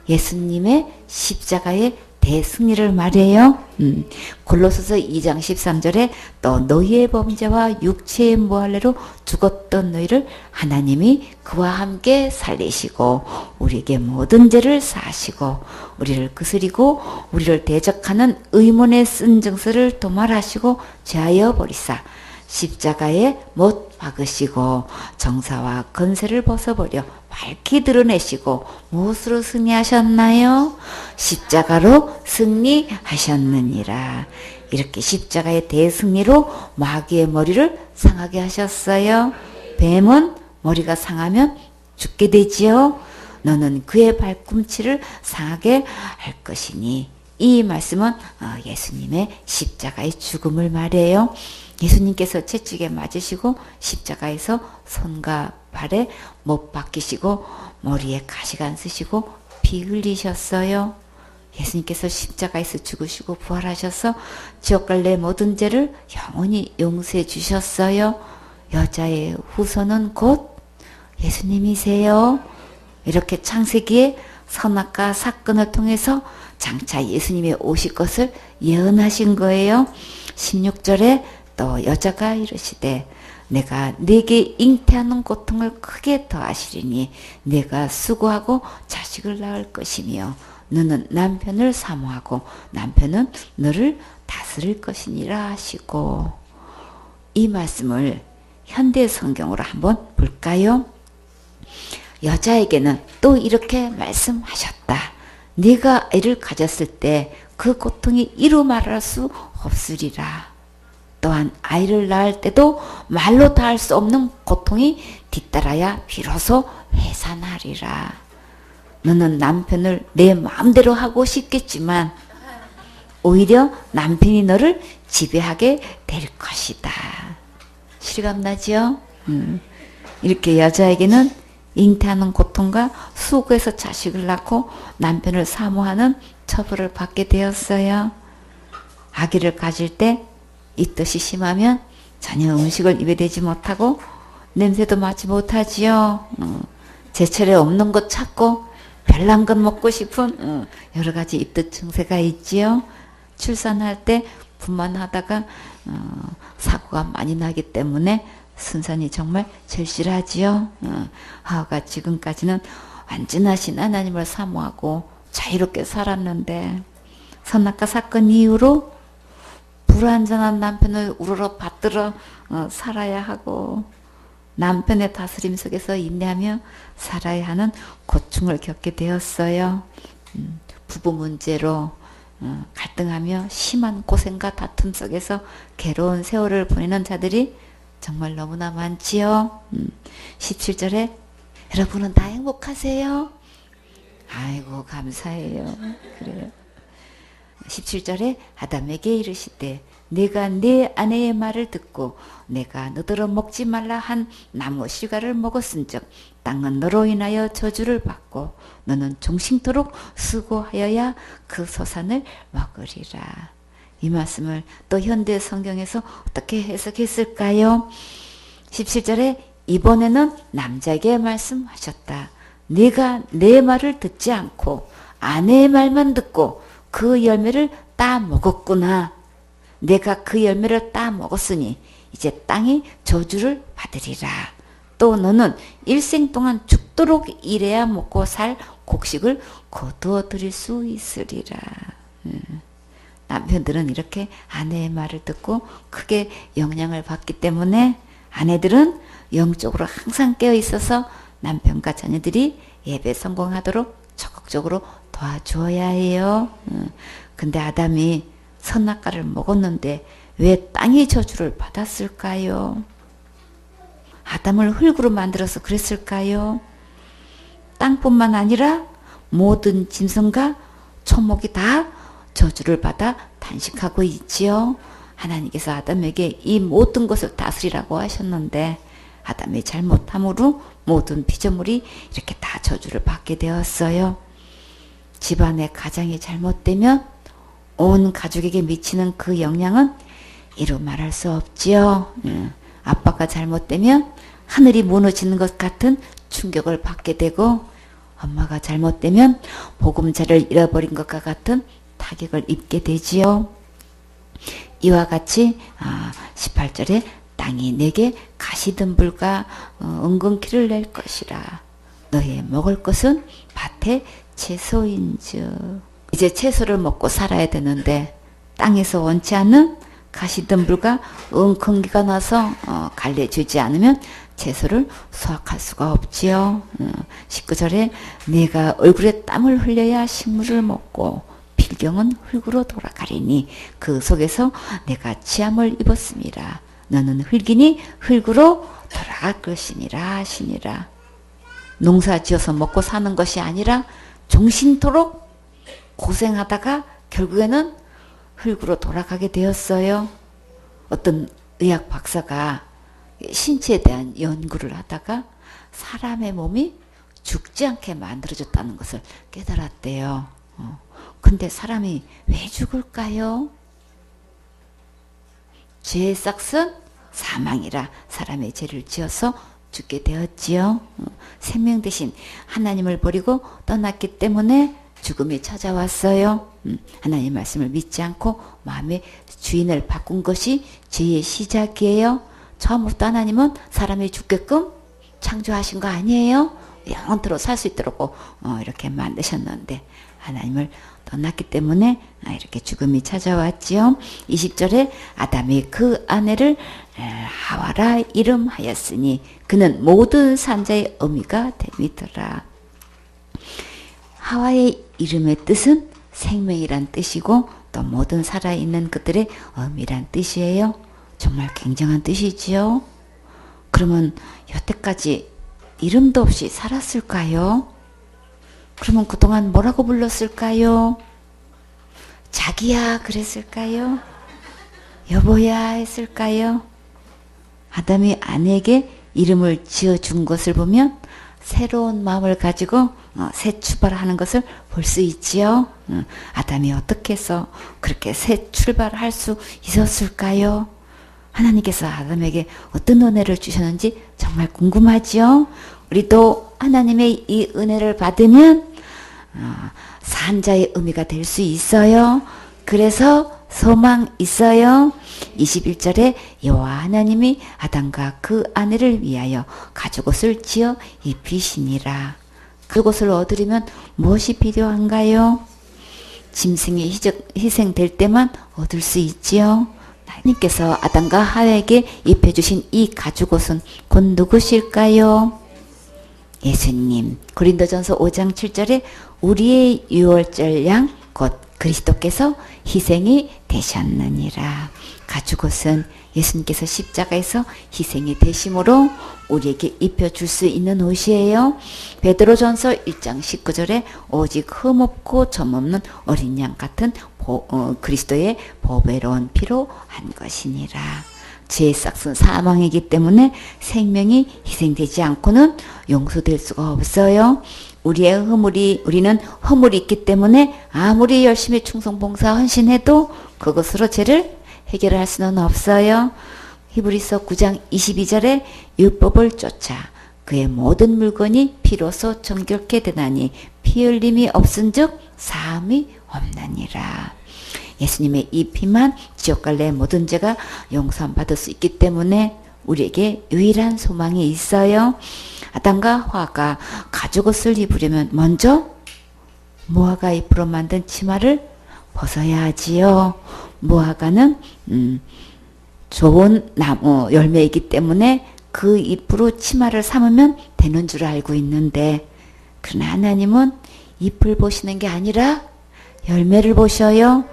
예수님의 십자가의 대승리를 말해요. 골로새서 2장 13절에 또 너희의 범죄와 육체의 모할례로 죽었던 너희를 하나님이 그와 함께 살리시고 우리에게 모든 죄를 사하시고 우리를 거스리고 우리를 대적하는 의문의 쓴 증서를 도말하시고 죄하여 버리사 십자가에 못 박으시고 정사와 건세를 벗어버려 밝히 드러내시고 무엇으로 승리하셨나요? 십자가로 승리하셨느니라. 이렇게 십자가의 대승리로 마귀의 머리를 상하게 하셨어요. 뱀은 머리가 상하면 죽게 되지요. 너는 그의 발꿈치를 상하게 할 것이니. 이 말씀은 예수님의 십자가의 죽음을 말해요. 예수님께서 채찍에 맞으시고 십자가에서 손과 발에 못 박히시고 머리에 가시관 쓰시고 피 흘리셨어요. 예수님께서 십자가에서 죽으시고 부활하셔서 지옥 갈 내 모든 죄를 영원히 용서해 주셨어요. 여자의 후손은 곧 예수님이세요. 이렇게 창세기에 선악과 사건을 통해서 장차 예수님이 오실 것을 예언하신 거예요. 16절에 또 여자가 이르시되 내가 네게 잉태하는 고통을 크게 더하시리니 내가 수고하고 자식을 낳을 것이며 너는 남편을 사모하고 남편은 너를 다스릴 것이니라 하시고. 이 말씀을 현대 성경으로 한번 볼까요? 여자에게는 또 이렇게 말씀하셨다. 네가 아이를 가졌을 때 그 고통이 이루 말할 수 없으리라. 또한 아이를 낳을 때도 말로 다 할 수 없는 고통이 뒤따라야 비로소 해산하리라. 너는 남편을 내 마음대로 하고 싶겠지만 오히려 남편이 너를 지배하게 될 것이다. 실감나지요? 이렇게 여자에게는 잉태하는 고통과 수고해서 자식을 낳고 남편을 사모하는 처벌을 받게 되었어요. 아기를 가질 때 이 뜻이 심하면 전혀 음식을 입에 대지 못하고 냄새도 맡지 못하지요. 제철에 없는 것 찾고 별난 것 먹고 싶은 여러 가지 입덧 증세가 있지요. 출산할 때 분만하다가 사고가 많이 나기 때문에 순산이 정말 절실하지요. 하와가 지금까지는 완전하신 하나님을 사모하고 자유롭게 살았는데 선악과 사건 이후로 불완전한 남편을 우러러 받들어 살아야 하고 남편의 다스림 속에서 인내하며 살아야 하는 고충을 겪게 되었어요. 부부 문제로 갈등하며 심한 고생과 다툼 속에서 괴로운 세월을 보내는 자들이 정말 너무나 많지요. 17절에 여러분은 다 행복하세요? 아이고 감사해요. 그래요. 17절에 아담에게 이르시되 내가 내 아내의 말을 듣고 내가 너더러 먹지 말라 한 나무 실과를 먹었은즉 땅은 너로 인하여 저주를 받고 너는 종신토록 수고하여야 그 소산을 먹으리라. 이 말씀을 또 현대 성경에서 어떻게 해석했을까요? 17절에 이번에는 남자에게 말씀하셨다. 네가 내 말을 듣지 않고 아내의 말만 듣고 그 열매를 따 먹었구나. 내가 그 열매를 따 먹었으니 이제 땅이 저주를 받으리라. 또 너는 일생 동안 죽도록 일해야 먹고 살 곡식을 거두어 드릴 수 있으리라. 남편들은 이렇게 아내의 말을 듣고 크게 영향을 받기 때문에 아내들은 영적으로 항상 깨어 있어서 남편과 자녀들이 예배 성공하도록 적극적으로 도와줘야 해요. 근데 아담이 선악과를 먹었는데 왜 땅의 저주를 받았을까요? 아담을 흙으로 만들어서 그랬을까요? 땅뿐만 아니라 모든 짐승과 초목이 다 저주를 받아 단식하고 있지요. 하나님께서 아담에게 이 모든 것을 다스리라고 하셨는데 아담의 잘못함으로 모든 피조물이 이렇게 다 저주를 받게 되었어요. 집안의 가장이 잘못되면 온 가족에게 미치는 그 영향은 이루 말할 수 없지요. 아빠가 잘못되면 하늘이 무너지는 것 같은 충격을 받게 되고 엄마가 잘못되면 보금자리를 잃어버린 것과 같은 타격을 입게 되지요. 이와 같이 18절에 땅이 내게 가시덤불과 은근키를 낼 것이라. 너의 먹을 것은 밭의 채소인즉. 이제 채소를 먹고 살아야 되는데 땅에서 원치 않는 가시덤불과 은근기가 나서 갈려주지 않으면 채소를 수확할 수가 없지요. 19절에 내가 얼굴에 땀을 흘려야 식물을 먹고 필경은 흙으로 돌아가리니 그 속에서 내가 치함을 입었습니다. 너는 흙이니 흙으로 돌아갈 것이니라 하시니라. 농사 지어서 먹고 사는 것이 아니라 종신토록 고생하다가 결국에는 흙으로 돌아가게 되었어요. 어떤 의학 박사가 신체에 대한 연구를 하다가 사람의 몸이 죽지 않게 만들어졌다는 것을 깨달았대요. 근데 사람이 왜 죽을까요? 죄의 싹은 사망이라 사람의 죄를 지어서 죽게 되었지요. 생명 대신 하나님을 버리고 떠났기 때문에 죽음이 찾아왔어요. 하나님 말씀을 믿지 않고 마음의 주인을 바꾼 것이 죄의 시작이에요. 처음부터 하나님은 사람이 죽게끔 창조하신 거 아니에요? 영원토록 살 수 있도록 이렇게 만드셨는데 하나님을 떠났기 때문에 이렇게 죽음이 찾아왔지요. 20절에 아담이 그 아내를 하와라 이름하였으니 그는 모든 산자의 어미가 됨이더라. 하와의 이름의 뜻은 생명이란 뜻이고 또 모든 살아있는 것들의 어미란 뜻이에요. 정말 굉장한 뜻이지요. 그러면 여태까지 이름도 없이 살았을까요? 그러면 그동안 뭐라고 불렀을까요? 자기야 그랬을까요? 여보야 했을까요? 아담이 아내에게 이름을 지어준 것을 보면 새로운 마음을 가지고 새 출발하는 것을 볼 수 있지요. 아담이 어떻게 해서 그렇게 새 출발을 할 수 있었을까요? 하나님께서 아담에게 어떤 은혜를 주셨는지 정말 궁금하지요. 우리도 하나님의 이 은혜를 받으면 산자의 의미가 될 수 있어요. 그래서 소망 있어요. 21절에 여호와 하나님이 아담과 그 아내를 위하여 가죽옷을 지어 입히시니라. 그것을 얻으려면 무엇이 필요한가요? 짐승이 희생될 때만 얻을 수 있지요. 하나님께서 아담과 하와에게 입혀주신 이 가죽옷은 곧 누구실까요? 예수님. 고린도전서 5장 7절에 우리의 유월절 양 곧 그리스도께서 희생이 되셨느니라. 가죽옷은 예수님께서 십자가에서 희생이 되심으로 우리에게 입혀줄 수 있는 옷이에요. 베드로전서 1장 19절에 오직 흠없고 점없는 어린 양 같은 그리스도의 보배로운 피로 한 것이니라. 죄의 싹은 사망이기 때문에 생명이 희생되지 않고는 용서될 수가 없어요. 우리는 허물이 있기 때문에 아무리 열심히 충성봉사 헌신해도 그것으로 죄를 해결할 수는 없어요. 히브리서 9장 22절에 율법을 쫓아 그의 모든 물건이 피로써 정결케 되나니 피 흘림이 없은즉 사함이 없나니라. 예수님의 이 피만 지옥 갈래 모든 죄가 용서받을 수 있기 때문에 우리에게 유일한 소망이 있어요. 아담과 하와가 가죽옷을 입으려면 먼저 무화과 잎으로 만든 치마를 벗어야 하지요. 무화과는 좋은 나무 열매이기 때문에 그 잎으로 치마를 삼으면 되는 줄 알고 있는데, 그러나 하나님은 잎을 보시는 게 아니라 열매를 보셔요.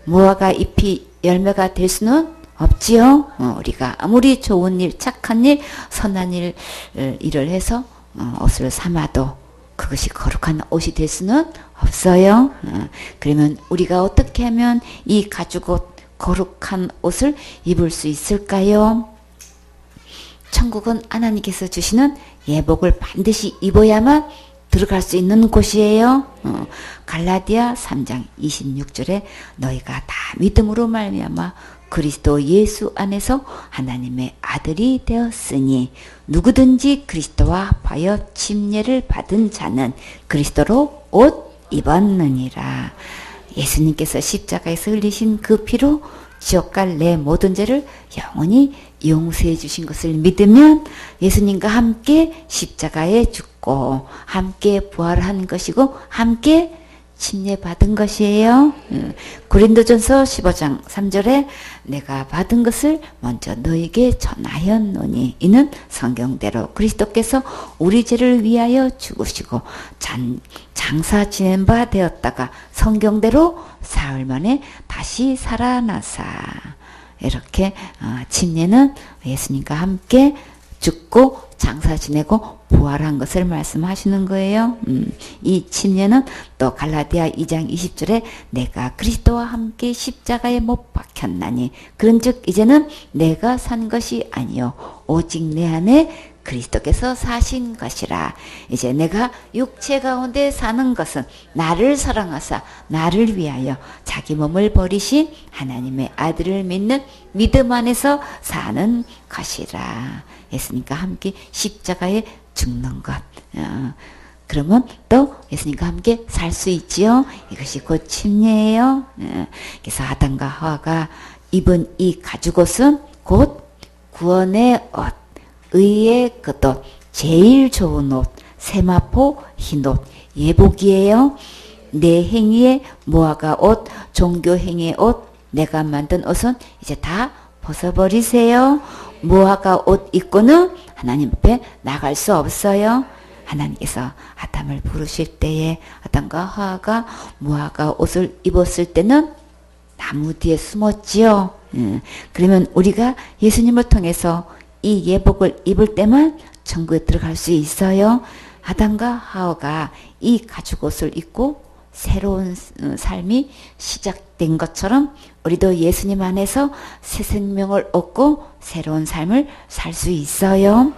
무화과 잎이 열매가 될 수는 없지요. 우리가 아무리 좋은 일, 착한 일, 선한 일을 해서 옷을 삼아도 그것이 거룩한 옷이 될 수는 없어요. 그러면 우리가 어떻게 하면 이 가죽옷, 거룩한 옷을 입을 수 있을까요? 천국은 하나님께서 주시는 예복을 반드시 입어야만 들어갈 수 있는 곳이에요. 갈라디아 3장 26절에 너희가 다 믿음으로 말미암아 그리스도 예수 안에서 하나님의 아들이 되었으니 누구든지 그리스도와 합하여 침례를 받은 자는 그리스도로 옷 입었느니라. 예수님께서 십자가에서 흘리신 그 피로 지옥 갈 내 모든 죄를 영원히 용서해 주신 것을 믿으면 예수님과 함께 십자가에 죽고 함께 부활한 것이고 함께 침례받은 것이에요. 고린도전서 15장 3절에 내가 받은 것을 먼저 너에게 전하였노니 이는 성경대로 그리스도께서 우리 죄를 위하여 죽으시고 장사 지낸 바 되었다가 성경대로 사흘 만에 다시 살아나사. 이렇게 침례는 예수님과 함께 죽고 장사 지내고 부활한 것을 말씀하시는 거예요. 이 침례는 또 갈라디아 2장 20절에 내가 그리스도와 함께 십자가에 못 박혔나니 그런즉 이제는 내가 산 것이 아니요 오직 내 안에 그리스도께서 사신 것이라. 이제 내가 육체 가운데 사는 것은 나를 사랑하사 나를 위하여 자기 몸을 버리신 하나님의 아들을 믿는 믿음 안에서 사는 것이라. 예수님과 함께 십자가에 죽는 것. 그러면 또 예수님과 함께 살 수 있지요. 이것이 곧 침례예요. 그래서 아담과 하와가 입은 이 가죽옷은 곧 구원의 옷, 의의 겉옷, 제일 좋은 옷, 세마포 흰옷, 예복이에요. 내 행위의 무화과 옷, 종교 행위의 옷, 내가 만든 옷은 이제 다 벗어버리세요. 무화과 옷 입고는 하나님 앞에 나갈 수 없어요. 하나님께서 아담을 부르실 때에 아담과 하와가 무화과 옷을 입었을 때는 나무 뒤에 숨었지요. 그러면 우리가 예수님을 통해서 이 예복을 입을 때만 천국에 들어갈 수 있어요. 아담과 하와가 이 가죽옷을 입고 새로운 삶이 시작된 것처럼 우리도 예수님 안에서 새 생명을 얻고 새로운 삶을 살 수 있어요.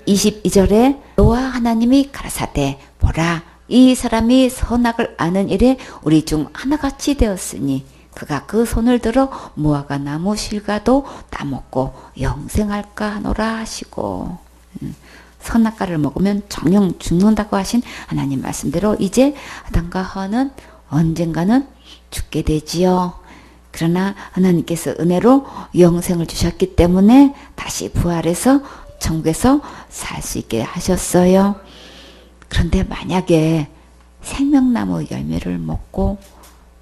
22절에 너와 하나님이 가라사대 보라 이 사람이 선악을 아는 일에 우리 중 하나같이 되었으니 그가 그 손을 들어 무화과 나무 실과도 따먹고 영생할까 하노라 하시고 선악과를 먹으면 정령 죽는다고 하신 하나님 말씀대로 이제 아담과 하와는 언젠가는 죽게 되지요. 그러나 하나님께서 은혜로 영생을 주셨기 때문에 다시 부활해서 천국에서 살 수 있게 하셨어요. 그런데 만약에 생명나무 열매를 먹고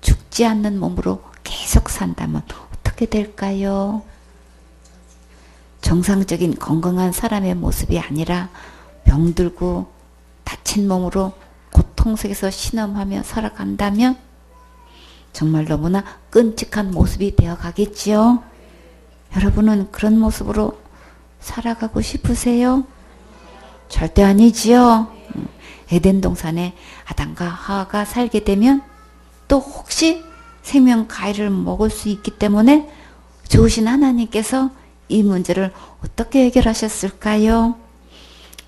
죽지 않는 몸으로 계속 산다면 어떻게 될까요? 정상적인 건강한 사람의 모습이 아니라 병들고 다친 몸으로 고통 속에서 신음하며 살아간다면 정말 너무나 끔찍한 모습이 되어 가겠지요. 여러분은 그런 모습으로 살아가고 싶으세요? 절대 아니지요. 에덴 동산에 아담과 하와가 살게 되면 또 혹시 생명 과일을 먹을 수 있기 때문에 좋으신 하나님께서 이 문제를 어떻게 해결하셨을까요?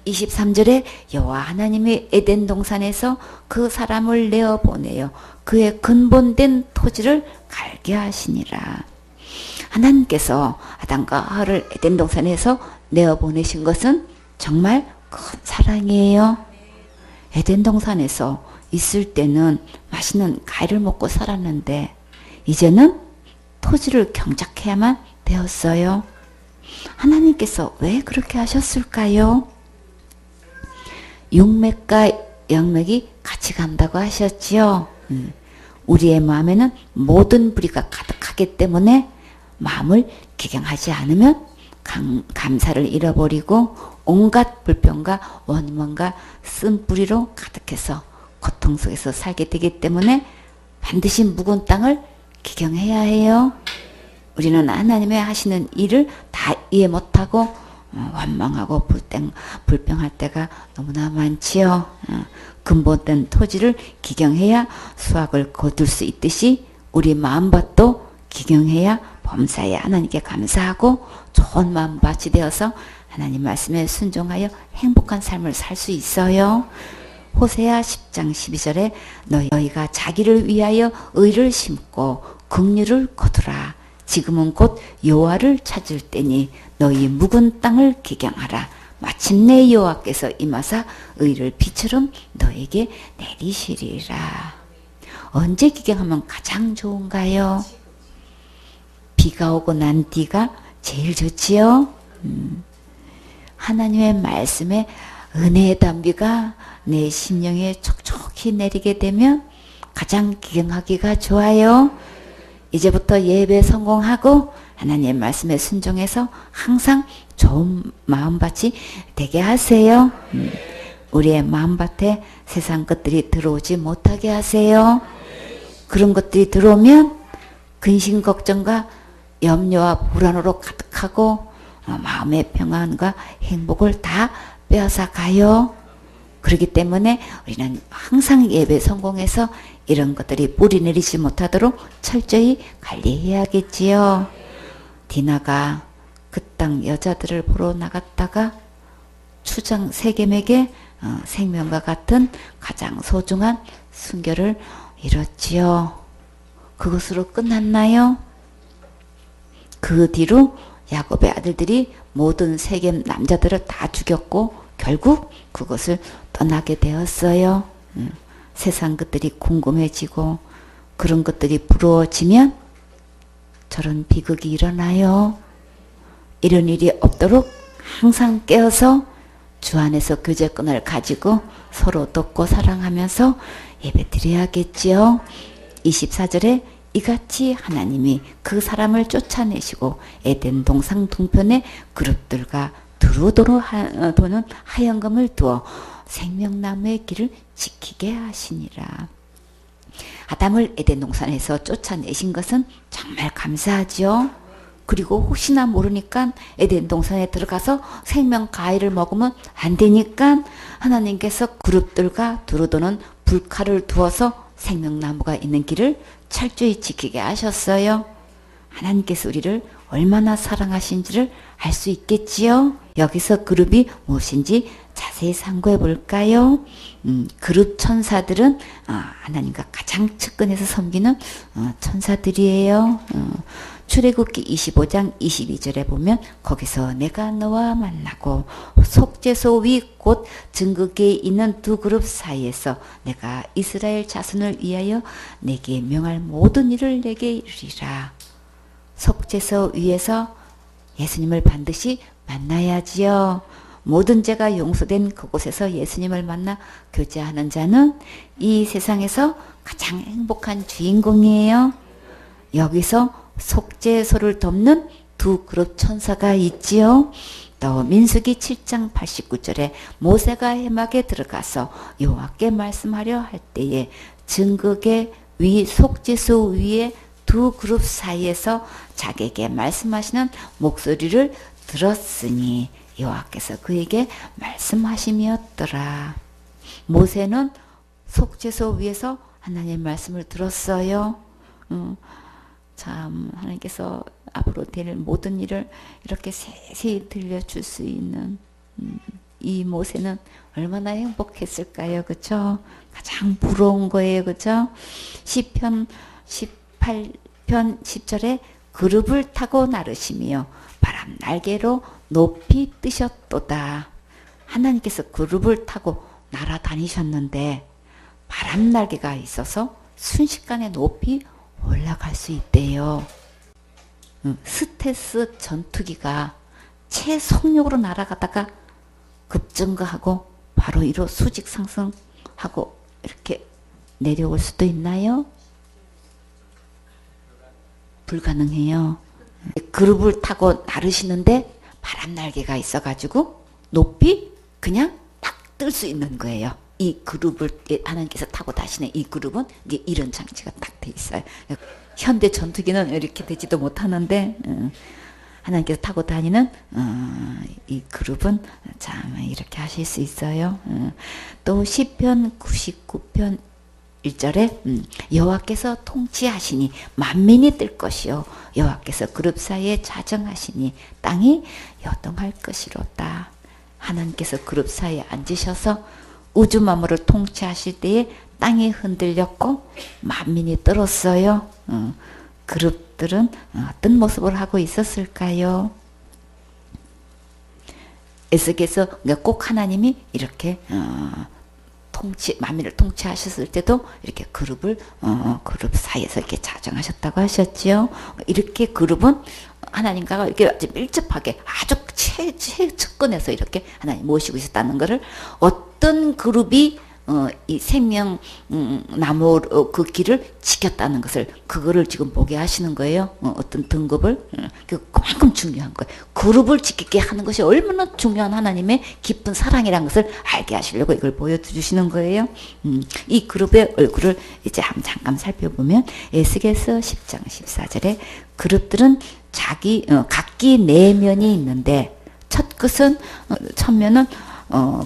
23절에 여호와 하나님이 에덴 동산에서 그 사람을 내어보내어 그의 근본된 토지를 갈게 하시니라. 하나님께서 아담과 하와를 에덴 동산에서 내어보내신 것은 정말 큰 사랑이에요. 에덴 동산에서 있을 때는 맛있는 과일을 먹고 살았는데 이제는 토지를 경작해야만 되었어요. 하나님께서 왜 그렇게 하셨을까요? 육맥과 영맥이 같이 간다고 하셨지요. 우리의 마음에는 모든 불의가 가득하기 때문에 마음을 기경하지 않으면 감사를 잃어버리고 온갖 불평과 원망과 쓴뿌리로 가득해서 고통 속에서 살게 되기 때문에 반드시 묵은 땅을 기경해야 해요. 우리는 하나님의 하시는 일을 다 이해 못하고 원망하고 불평할 때가 너무나 많지요. 근본된 토지를 기경해야 수확을 거둘 수 있듯이 우리 마음밭도 기경해야 범사에 하나님께 감사하고 좋은 마음밭이 되어서 하나님 말씀에 순종하여 행복한 삶을 살 수 있어요. 호세아 10장 12절에 너희가 자기를 위하여 의를 심고 긍휼을 거두라. 지금은 곧 여호와를 찾을 때니 너희 묵은 땅을 기경하라. 마침내 여호와께서 임하사 의를 비처럼 너에게 내리시리라. 언제 기경하면 가장 좋은가요? 비가 오고 난 뒤가 제일 좋지요. 하나님의 말씀에 은혜의 단비가 내 심령에 촉촉히 내리게 되면 가장 기경하기가 좋아요. 이제부터 예배 성공하고 하나님의 말씀에 순종해서 항상 좋은 마음밭이 되게 하세요. 우리의 마음밭에 세상 것들이 들어오지 못하게 하세요. 그런 것들이 들어오면 근심 걱정과 염려와 불안으로 가득하고 마음의 평안과 행복을 다 빼앗아 가요. 그렇기 때문에 우리는 항상 예배 성공해서 이런 것들이 뿌리 내리지 못하도록 철저히 관리해야겠지요. 디나가 그 땅 여자들을 보러 나갔다가 추장 세겜에게 생명과 같은 가장 소중한 순결을 잃었지요. 그것으로 끝났나요? 그 뒤로 야곱의 아들들이 모든 세겜 남자들을 다 죽였고 결국 그것을 떠나게 되었어요. 세상 것들이 궁금해지고 그런 것들이 부러워지면 저런 비극이 일어나요. 이런 일이 없도록 항상 깨어서 주 안에서 교제권을 가지고 서로 돕고 사랑하면서 예배 드려야겠지요. 24절에 이같이 하나님이 그 사람을 쫓아내시고 에덴 동상 동편에 그룹들과 두루두루 도는 하얀검을 두어 생명나무의 길을 지키게 하시니라. 아담을 에덴 동산에서 쫓아내신 것은 정말 감사하지요. 그리고 혹시나 모르니까 에덴 동산에 들어가서 생명 과일을 먹으면 안 되니까 하나님께서 그룹들과 두루도는 불칼을 두어서 생명나무가 있는 길을 철저히 지키게 하셨어요. 하나님께서 우리를 얼마나 사랑하신지를 알 수 있겠지요. 여기서 그룹이 무엇인지 자세히 상고해 볼까요? 그룹 천사들은 하나님과 가장 측근에서 섬기는 천사들이에요. 출애굽기 25장 22절에 보면 거기서 내가 너와 만나고 속죄소 위 곧 증거기에 있는 두 그룹 사이에서 내가 이스라엘 자손을 위하여 내게 명할 모든 일을 내게 이르리라. 속죄소 위에서 예수님을 반드시 만나야지요. 모든 죄가 용서된 그곳에서 예수님을 만나 교제하는 자는 이 세상에서 가장 행복한 주인공이에요. 여기서 속죄소를 덮는 두 그룹 천사가 있지요. 또 민수기 7장 89절에 모세가 해막에 들어가서 여호와께 말씀하려 할 때에 증거계 위 속죄소 위에 두 그룹 사이에서 자기에게 말씀하시는 목소리를 들었으니 여호와께서 그에게 말씀하심이었더라. 모세는 속죄소 위에서 하나님의 말씀을 들었어요. 참 하나님께서 앞으로 될 모든 일을 이렇게 세세히 들려줄 수 있는 이 모세는 얼마나 행복했을까요? 그렇죠? 가장 부러운 거예요. 그렇죠? 시편 18편 10절에 그룹을 타고 나르시며 바람 날개로 높이 뜨셨도다. 하나님께서 그룹을 타고 날아다니셨는데 바람 날개가 있어서 순식간에 높이 올라갈 수 있대요. 스텔스 전투기가 최속력으로 날아가다가 급증가하고 바로 이로 수직 상승하고 이렇게 내려올 수도 있나요? 불가능해요. 그룹을 타고 나르시는데 바람 날개가 있어가지고 높이 그냥 딱 뜰 수 있는 거예요. 이 그룹을 하나님께서 타고 다니는 이 그룹은 이게 이런 장치가 딱 돼 있어요. 현대 전투기는 이렇게 되지도 못하는데 하나님께서 타고 다니는 이 그룹은 참 이렇게 하실 수 있어요. 또 시편 99편 1절에 여호와께서 통치하시니 만민이 뜰 것이요 여호와께서 그룹 사이에 자정하시니 땅이 여동할 것이로다. 하나님께서 그룹 사이에 앉으셔서 우주 만물을 통치하실 때에 땅이 흔들렸고 만민이 떨었어요. 그룹들은 어떤 모습을 하고 있었을까요? 에스겔에서 꼭 하나님이 이렇게 만민을 통치하셨을 때도 이렇게 그룹 사이에서 이렇게 자정하셨다고 하셨지요. 이렇게 그룹은 하나님과 이렇게 아주 밀접하게 아주 최측근에서 이렇게 하나님 모시고 있었다는 것을 어떤 그룹이 이 생명 나무 그 길을 지켰다는 것을 그거를 지금 보게 하시는 거예요. 어떤 등급을 그만큼 중요한 거예요. 그룹을 지키게 하는 것이 얼마나 중요한 하나님의 깊은 사랑이라는 것을 알게 하시려고 이걸 보여주시는 거예요. 이 그룹의 얼굴을 이제 한번 잠깐 살펴보면 에스겔서 10장 14절에 그룹들은 각기 내면이 있는데 첫 면은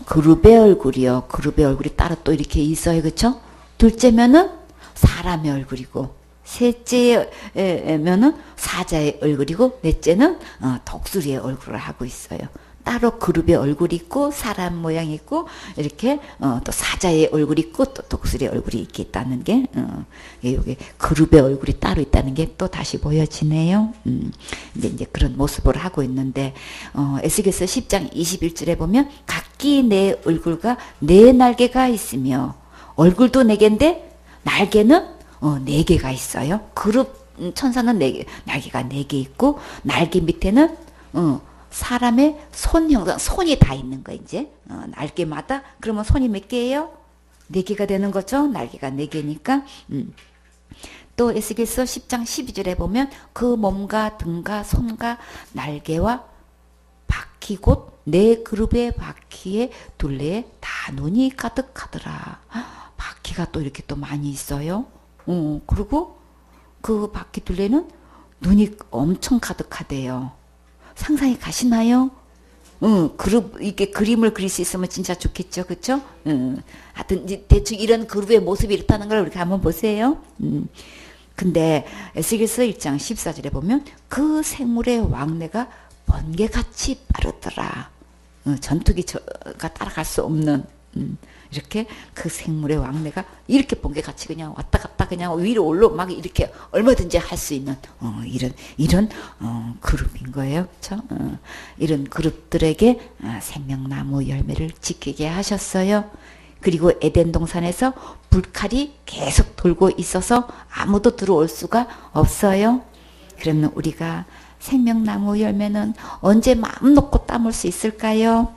그룹의 얼굴이요. 그룹의 얼굴이 따로 또 이렇게 있어요. 그쵸? 둘째면은 사람의 얼굴이고, 셋째면은 사자의 얼굴이고, 넷째는 독수리의 얼굴을 하고 있어요. 따로 그룹의 얼굴이 있고, 사람 모양이 있고, 이렇게 또 사자의 얼굴이 있고, 또 독수리의 얼굴이 이렇게 있다는 게, 여기 그룹의 얼굴이 따로 있다는 게 또 다시 보여지네요. 이제 그런 모습을 하고 있는데, 에스겔서 10장 21절에 보면, 각기 내 얼굴과 네 날개가 있으며, 얼굴도 네 개인데, 날개는 네 개가 있어요. 그룹 천사는 네 개, 날개가 네 개 있고, 날개 밑에는 사람의 손 형상, 손이 다 있는 거 이제 날개마다. 그러면 손이 몇 개예요? 네 개가 되는 거죠. 날개가 네 개니까. 또 에스겔서 10장 12절에 보면 그 몸과 등과 손과 날개와 바퀴 곧 네 그룹의 바퀴의 둘레에 다 눈이 가득하더라. 바퀴가 또 이렇게 또 많이 있어요. 그리고 그 바퀴 둘레는 눈이 엄청 가득하대요. 상상이 가시나요? 이렇게 그림을 그릴 수 있으면 진짜 좋겠죠, 그쵸? 하여튼, 대충 이런 그룹의 모습이 이렇다는 걸 우리가 한번 보세요. 근데, 에스겔서 1장 14절에 보면, 그 생물의 왕래가 번개같이 빠르더라. 전투기가 따라갈 수 없는, 이렇게 그 생물의 왕래가 이렇게 번개같이 그냥 왔다 갔다 그냥 위로 올라 막 이렇게 얼마든지 할 수 있는 이런 그룹인 거예요. 그렇죠? 이런 그룹들에게 생명나무 열매를 지키게 하셨어요. 그리고 에덴 동산에서 불칼이 계속 돌고 있어서 아무도 들어올 수가 없어요. 그러면 우리가 생명나무 열매는 언제 마음 놓고 따물 수 있을까요?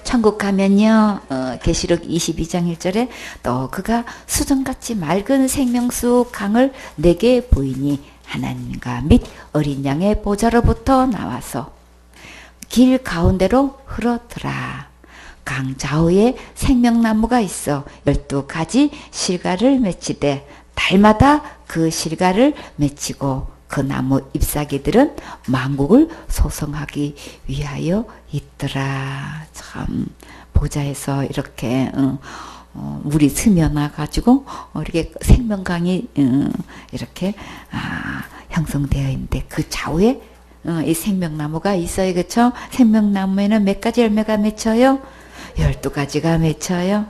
천국 가면요, 계시록 22장 1절에 또 그가 수정같이 맑은 생명수 강을 내게 보이니 하나님과 및 어린 양의 보좌로부터 나와서 길 가운데로 흐르더라. 강 좌우에 생명나무가 있어 12가지 실과를 맺히되 달마다 그 실과를 맺히고 그 나무 잎사귀들은 만국을 소성하기 위하여 있더라. 참 보좌에서 이렇게 물이 스며나 가지고 이렇게 생명강이 이렇게 형성되어 있는데 그 좌우에 이 생명나무가 있어요. 그렇죠? 생명나무에는 몇 가지 열매가 맺혀요? 12가지가 맺혀요.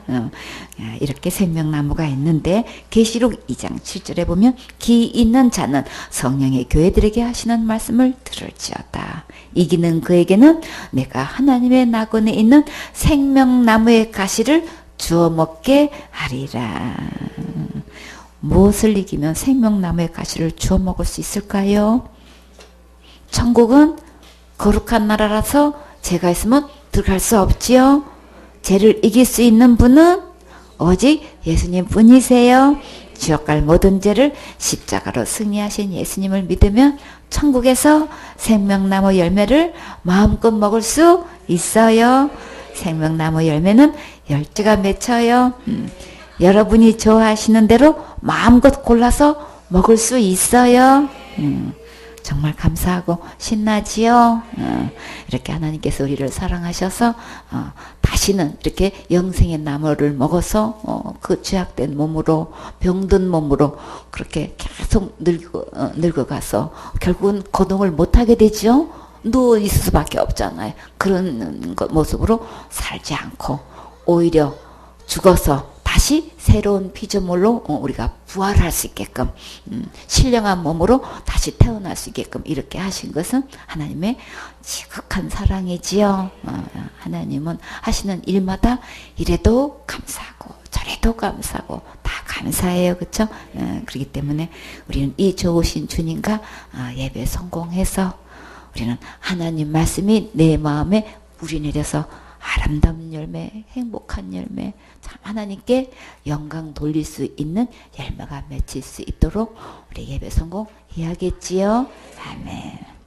이렇게 생명나무가 있는데 계시록 2장 7절에 보면 기 있는 자는 성령의 교회들에게 하시는 말씀을 들을지어다. 이기는 그에게는 내가 하나님의 낙원에 있는 생명나무의 가시를 주워 먹게 하리라. 무엇을 이기면 생명나무의 가시를 주워 먹을 수 있을까요? 천국은 거룩한 나라라서 죄가 있으면 들어갈 수 없지요. 죄를 이길 수 있는 분은 오직 예수님 뿐이세요. 지옥 갈 모든 죄를 십자가로 승리하신 예수님을 믿으면 천국에서 생명나무 열매를 마음껏 먹을 수 있어요. 생명나무 열매는 10개가 맺혀요. 여러분이 좋아하시는 대로 마음껏 골라서 먹을 수 있어요. 정말 감사하고 신나지요. 이렇게 하나님께서 우리를 사랑하셔서 다시는 이렇게 영생의 나무를 먹어서 그 죄악된 몸으로 병든 몸으로 그렇게 계속 늙어가서 결국은 거동을 못하게 되죠. 누워 있을 수밖에 없잖아요. 그런 모습으로 살지 않고 오히려 죽어서 다시 새로운 피조물로 우리가 부활할 수 있게끔 신령한 몸으로 다시 태어날 수 있게끔 이렇게 하신 것은 하나님의 지극한 사랑이지요. 하나님은 하시는 일마다 이래도 감사하고 저래도 감사하고 다 감사해요. 그렇죠? 그렇기 때문에 우리는 이 좋으신 주님과 예배 성공해서 우리는 하나님 말씀이 내 마음에 뿌리 내려서 아름다운 열매, 행복한 열매, 참 하나님께 영광 돌릴 수 있는 열매가 맺힐 수 있도록 우리 예배 성공해야겠지요. 아멘.